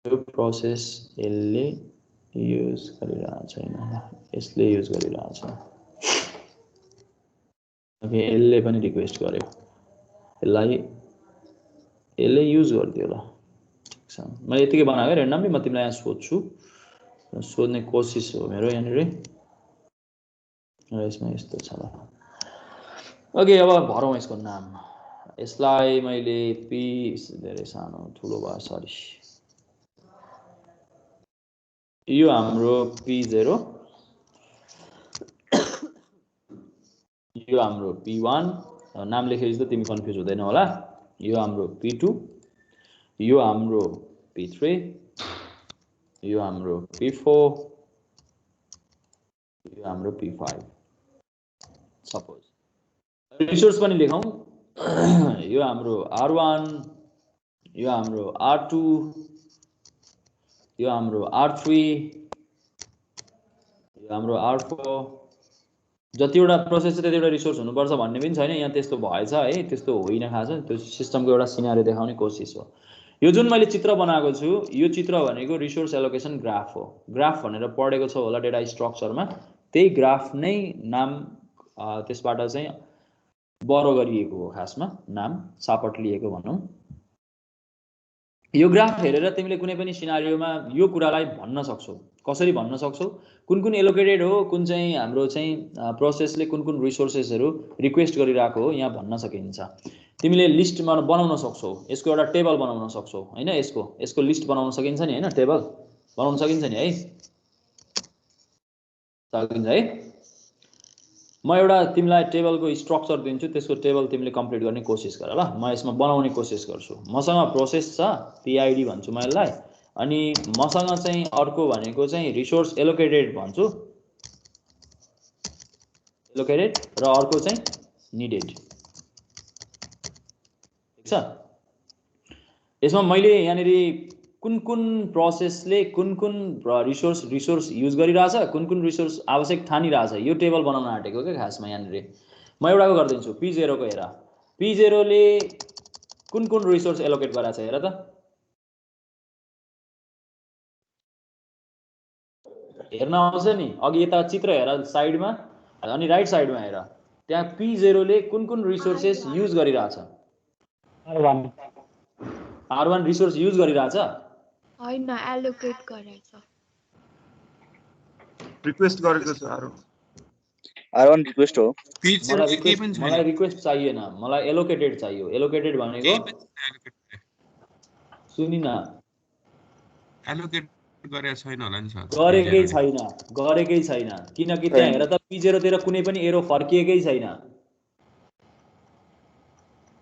यो प्रोसेस यसले युज गरिरहेको छैन, यसले युज गरिरहेको छ। ओके, यसले पनि रिक्वेस्ट गर्यो, यसलाई यसले युज गरिदियो। ल ठिक छ, मैले यतिकै बनाएको रेन्डमली। म तिमीलाई यहाँ सोध्छु, सोध्ने कोसिस हो मेरो यहाँनिर। र यसमा यस्तो छ। ल ओके, अब भरौँ यसको नाम। यसलाई मैले पी, धेरै सानो ठुलो भयो, सरी। यो हाम्रो P0, यो हाम्रो P1, नाम लेखेपछि त तिमी कन्फ्युज हुँदैन होला। यो हाम्रो P2, यो हाम्रो P3, यो हाम्रो P4, यो हाम्रो P5। सपोज रिसोर्स पनि लेखौँ। यो हाम्रो R1, यो हाम्रो R2, यो हाम्रो R3, यो हाम्रो R4। जतिवटा प्रोसेस छ त्यतिवटा रिसोर्स हुनुपर्छ भन्ने पनि छैन, यहाँ त्यस्तो भएछ है, त्यस्तो होइन। खास त्यो सिस्टमको एउटा सिनारियो देखाउने कोसिस हो। यो जुन मैले चित्र बनाएको छु, यो चित्र भनेको रिसोर्स एलोकेसन ग्राफ हो। ग्राफ भनेर पढेको छ होला डेटा स्ट्रक्चरमा, त्यही ग्राफ नै नाम त्यसबाट चाहिँ बरो गरिएको हो। खासमा नाम सापट लिएको भनौँ। यो ग्राफ हेरेर तिमीले कुनै पनि सिनारियोमा यो कुरालाई भन्न सक्छौ। कसरी भन्न सक्छौ? कुन कुन एलोकेटेड हो, कुन चाहिँ हाम्रो चाहिँ प्रोसेसले कुन कुन रिसोर्सेसहरू रिक्वेस्ट गरिरहेको हो, यहाँ भन्न सकिन्छ। तिमीले लिस्ट बनाउन सक्छौ, यसको एउटा टेबल बनाउन सक्छौ हैन। यसको लिस्ट बनाउन सकिन्छ नि हैन, टेबल बनाउन सकिन्छ नि है, सकिन्छ है। म एउटा तिमीलाई टेबलको स्ट्रक्चर दिन्छु, त्यसको टेबल तिमीले कम्प्लिट गर्ने कोसिस गर। ल म यसमा बनाउने कोसिस गर्छु। मसँग प्रोसेस छ, PID भन्छु म यसलाई। अनि मसँग चाहिँ अर्को भनेको चाहिँ रिसोर्स एलोकेटेड भन्छु, एलोकेटेड, र अर्को चाहिँ निडेड। ठीक छ। यसमा मैले यहाँनिर कुन कुन प्रोसेसले कुन कुन रिसोर्स युज गरिरहेछ, कुन कुन रिसोर्स आवश्यक ठानिरहेछ, यो टेबल बनाउन आँटेको क्या खासमा। यहाँनिर म एउटाको गरिदिन्छु, P0 को हेर। P0 ले कुन कुन रिसोर्स एलोकेट गराएको छ हेर त। हेर्न आउँछ नि, अघि यता चित्र हेर साइडमा, अनि राइट साइडमा हेर, त्यहाँ P0 ले कुन कुन रिसोर्सेस युज गरिरहेछ। R1 रिसोर्स युज गरिरहेछ हैन, एलोकेट गरेछ। रिक्वेस्ट गरेको छ R1 रिक्वेस्ट हो। मलाई रिक्वेस्ट चाहिएन, मलाई एलोकेटेड चाहियो। एलोकेटेड भनेको सुनि न, एलोकेट गरेको छैन होला नि सर, गरेकै छैन। किनकि त्यहाँ हेर त P0 तिर कुनै पनि एरो फर्किएकै छैन।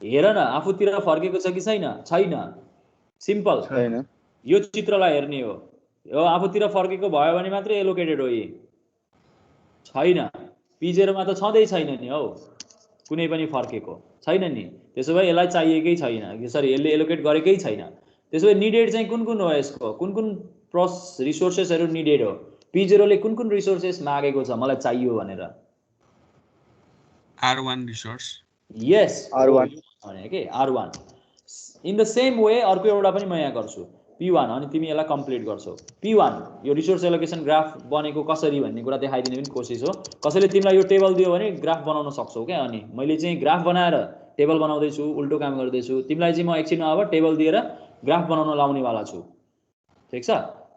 हेर न, आफूतिर फर्केको छ कि छैन? सिम्पल छैन। यो चित्रलाई हेर्ने हो, यो आफूतिर फर्केको भयो भने मात्रै एलोकेटेड हो। यी छैन, P0 मा त छँदै छैन नि हौ, कुनै पनि फर्केको छैन नि। त्यसो भए यसलाई चाहिएकै छैन, सरी यसले एलोकेट गरेकै छैन। त्यसो भए निडेड चाहिँ कुन कुन हो? यसको कुन कुन रिसोर्सेसहरू निडेड हो? P0 ले कुन कुन रिसोर्सेस मागेको छ मलाई चाहियो भनेर? R1 resource. यस, R1 भने के R1। In the same way अर्को एउटा पनि म यहाँ गर्छु, P1, अनि तिमी यसलाई कम्प्लिट गर्छौ। P1 यो रिसोर्स एलोकेसन ग्राफ बनेको कसरी भन्ने कुरा देखाइदिने पनि कोसिस हो। कसैले तिमीलाई यो टेबल दियो भने ग्राफ बनाउन सक्छौ क्या। अनि मैले चाहिँ ग्राफ बनाएर टेबल बनाउँदैछु, उल्टो काम गर्दैछु। तिमीलाई चाहिँ म एकछिनमा अब टेबल दिएर ग्राफ बनाउन लाउनेवाला छु। ठिक छ।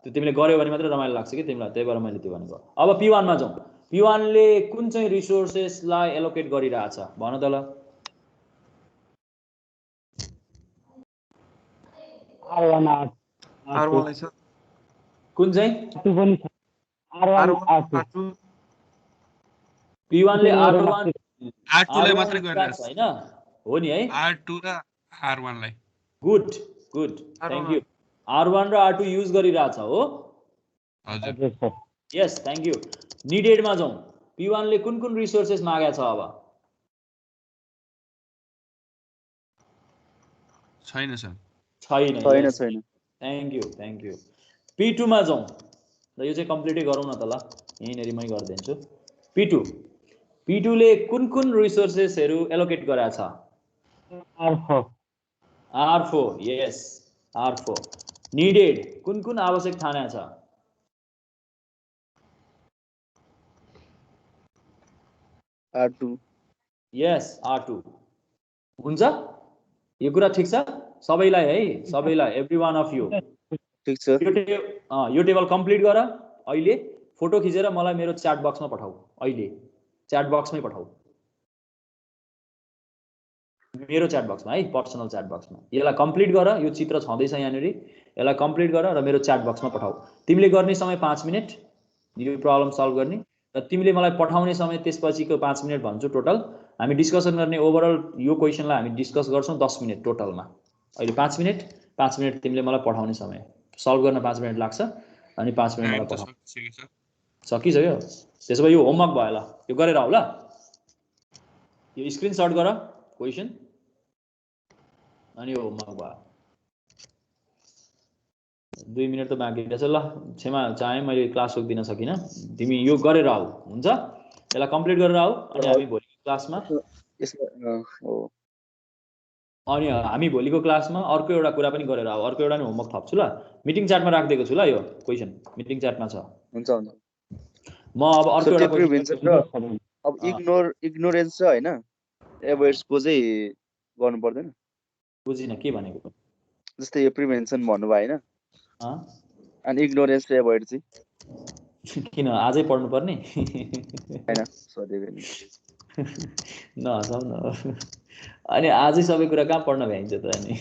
त्यो तिमीले गर्यो भने मात्रै रमाइलो लाग्छ कि तिमीलाई, त्यही भएर मैले त्यो भनेको। अब P1 मा जाउँ। P1 ले कुन चाहिँ रिसोर्सेसलाई एलोकेट गरिरहेछ भन त ल। R1 R1 लाई छ कुन चाहिँ R2 पनि छ R1 R2 P1 ले R1 R2 लाई मात्रै गरिरहेछ हैन हो नि है। R2 र R1 लाई गुड थ्यांक यू। R1 र R2 युज गरिरहेछ हो। हजुर हजुर sir yes thank you. Needed मा जाउँ। P1 ले कुन कुन रिसोर्सेस मागेको छ अब? छैन सर छैन। छैन थ्यांक यू। P2 मा जाउँ र यो चाहिँ कम्प्लिटै गरौँ न त ल, यहीँनेरि मै गर्दिन्छु। P2 ले कुन कुन रिसोर्सेसहरु एलोकेट गरेको छ? R4 यस R4। निडेड कुन कुन आवश्यक ठानेको छ? R2 यस R2 हुन्छ। यो कुरा ठीक छ सबैलाई है, सबैलाई एभ्री वान अफ यु। ठीक छ यो टेबल कम्प्लिट गर। अहिले फोटो खिचेर मलाई मेरो च्याट बक्समा पठाऊ। अहिले च्याट बक्समै पठाऊ, मेरो च्याट बक्समा है, पर्सनल च्याट बक्समा। यसलाई कम्प्लिट गर। यो चित्र छँदैछ यहाँनेरि, यसलाई कम्प्लिट गर र मेरो च्याट बक्समा पठाऊ। तिमीले गर्ने समय 5 मिनेट यो प्रब्लम सल्भ गर्ने, र तिमीले मलाई पठाउने समय त्यसपछिको 5 मिनेट भन्छु टोटल। हामी डिस्कसन गर्ने ओभरअल यो क्वेशनलाई हामी डिस्कस गर्छौं 10 मिनेट टोटलमा। अहिले 5 मिनेट तिमीले मलाई पठाउने समय, सल्भ गर्न 5 मिनेट लाग्छ अनि 5 मिनेट मलाई पठाऊ। सकिसक्यो। त्यसो भए यो होमवर्क भयो ल, यो गरेर आऊ ल। यो स्क्रिनशट गर क्वेशन अनि यो होमवर्क भयो। 2 मिनेट त बाँकी रहेछ ल। क्षमा चाहे मैले क्लास रोक्दिन सकिन, तिमी यो गरेर आऊ हुन्छ। यसलाई कम्प्लिट गरेर आऊ अनि हामी भोलिको क्लासमा अर्को एउटा कुरा पनि गरेर आऊ। अर्को एउटा नि होमवर्क थप्छु ल। मिटिङ च्याटमा राखिदिएको छु ल, यो क्वेशन मिटिङ च्याटमा छ। हुन्छ म अब अर्को एउटा क्वेशन अब इग्नोरेन्स छ हैन, एभोइड्स को चाहिँ गर्नु पर्दैन। बुझिन के भनेको? जस्तै यो प्रिभेन्सन भन्नुभयो हैन, अनि इग्नोरेन्स र एभोइड चाहिँ किन आजै पढ्नु पर्ने? हैन सोधेको नि। नहसाउ न। अनि आजै सबै कुरा कहाँ पढ्न भ्याइन्छ त अनि?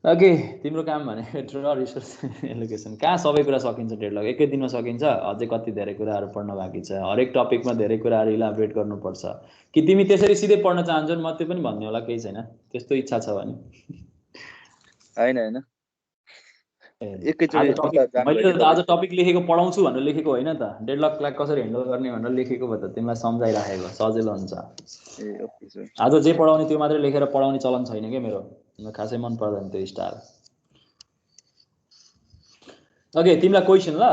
ओके, तिम्रो काम भनेको ड्र रिसोर्स एलोकेसन। कहाँ सबै कुरा सकिन्छ डेडलक? एकै दिनमा सकिन्छ? अझै कति धेरै कुराहरू पढ्न बाँकी छ। हरेक टपिकमा धेरै कुराहरू इलाबोरेट गर्नुपर्छ। कि तिमी त्यसरी सिधै पढ्न चाहन्छौ? म त्यो पनि भन्ने होला, केही छैन। त्यस्तो इच्छा छ भने हैन मैले त आज टपिक लेखेको पढाउँछु भनेर लेखेको होइन त। डेडलकलाई कसरी ह्यान्डल गर्ने भनेर लेखेको भए त तिमीलाई सम्झाइराखेको सजिलो हुन्छ। आज जे पढाउने त्यो मात्रै लेखेर पढाउने चलन छैन के मेरो, खासै मन पर्दैन त्यो स्टाइल। ओके, तिमीलाई क्वेशन ल।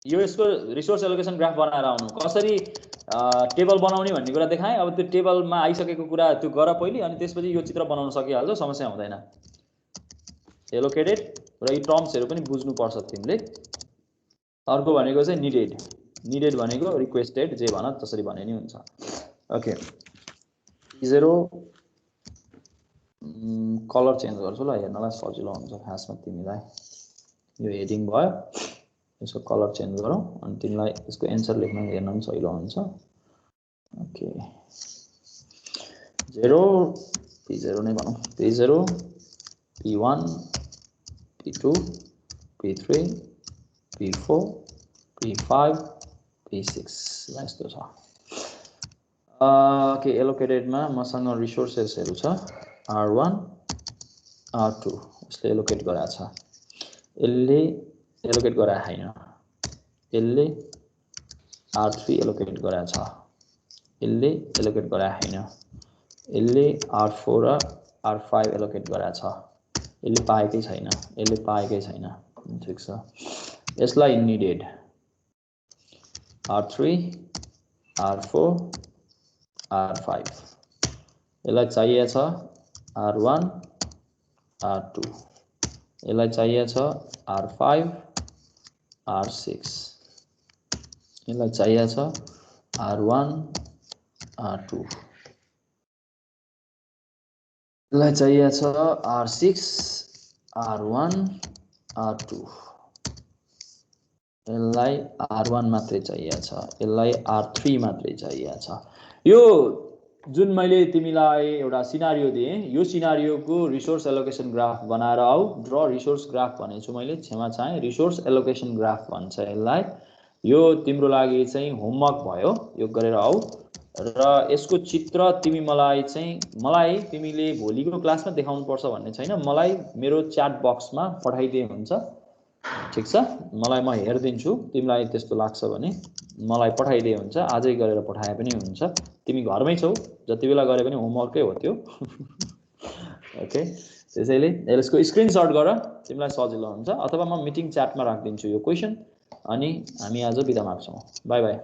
यो यसको रिसोर्स एलोकेसन ग्राफ बनाएर आउनु। कसरी टेबल बनाउने भन्ने कुरा देखाएँ। अब त्यो टेबलमा आइसकेको कुरा त्यो गर पहिले, अनि त्यसपछि यो चित्र बनाउन सकिहाल्छ, समस्या हुँदैन। एलोकेटेड र यी टर्म्सहरु पनि बुझ्नुपर्छ तिमीले। अर्को भनेको चाहिँ निडेड भनेको रिक्वेस्टेड, जे भन त्यसरी भने नि हुन्छ। ओके, P0 कलर चेन्ज गर्छु ल, हेर्नलाई सजिलो हुन्छ खासमा तिमीलाई। यो हेडिङ भयो, यसको कलर चेन्ज गरौँ अनि तिमीलाई यसको एन्सर लेख्न हेर्न पनि सजिलो हुन्छ। ओके, 0 P0 नै भनौँ। P0 P1 P2 P3 P4 P5 P6 यस्तो छ। ओके, एलोकेटेडमा मसँग रिसोर्सेसहरु छ R1 R2, यसले एलोकेट गरेको छ। यसले एलोकेट गराएको छैन। यसले R3 एलोकेट गराएको छ। यसले एलोकेट गराएको छैन। यसले R4 र R5 एलोकेट गराएको छ। यसले पाएकै छैन। यसले पाएकै छैन। ठीक छ। यसलाई निडेड R3 R4 R5, यसलाई चाहिएको छ R1 R2, यसलाई चाहिएको छ R5 R6, यसलाई चाहिएको छ R1 R2। यसलाई चाहिएको छ R6 R1 R2 यसलाई R1 मात्रै चाहिएको छ यसलाई R3 मात्रै चाहिएको छ यो जुन मैले तिमीलाई एउटा सिनारियो दिएँ यो सिनारियोको रिसोर्स एलोकेसन ग्राफ बनाएर आऊ ड्र रिसोर्स ग्राफ भनेछु मैले क्षमा चाहे रिसोर्स एलोकेसन ग्राफ भन्छ यसलाई यो तिम्रो लागि चाहिँ होमवर्क भयो यो गरेर आऊ र यसको चित्र तिमी मलाई तिमीले भोलिको क्लासमा देखाउनु पर्छ भन्ने छैन मलाई मेरो च्याट बक्समा पठाइदिए हुन्छ ठीक छ मलाई म हेर्दिन्छु तिमीलाई त्यस्तो लाग्छ भने मलाई पठाइदिए हुन्छ आजै गरेर पठाए पनि हुन्छ तिमी घरमै छौ जति बेला गरे पनि होमवर्कै हो त्यो ओके त्यसैले यसको स्क्रिनशट गर तिमीलाई सजिलो हुन्छ अथवा म मिटिङ च्याटमा राख्दिन्छु यो क्वेशन अनि हामी आज बिदा माग्छौँ बाइ बाइ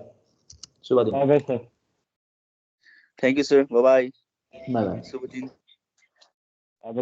शुभ दिन by by sir thank you sir by bye bye शुभ दिन अब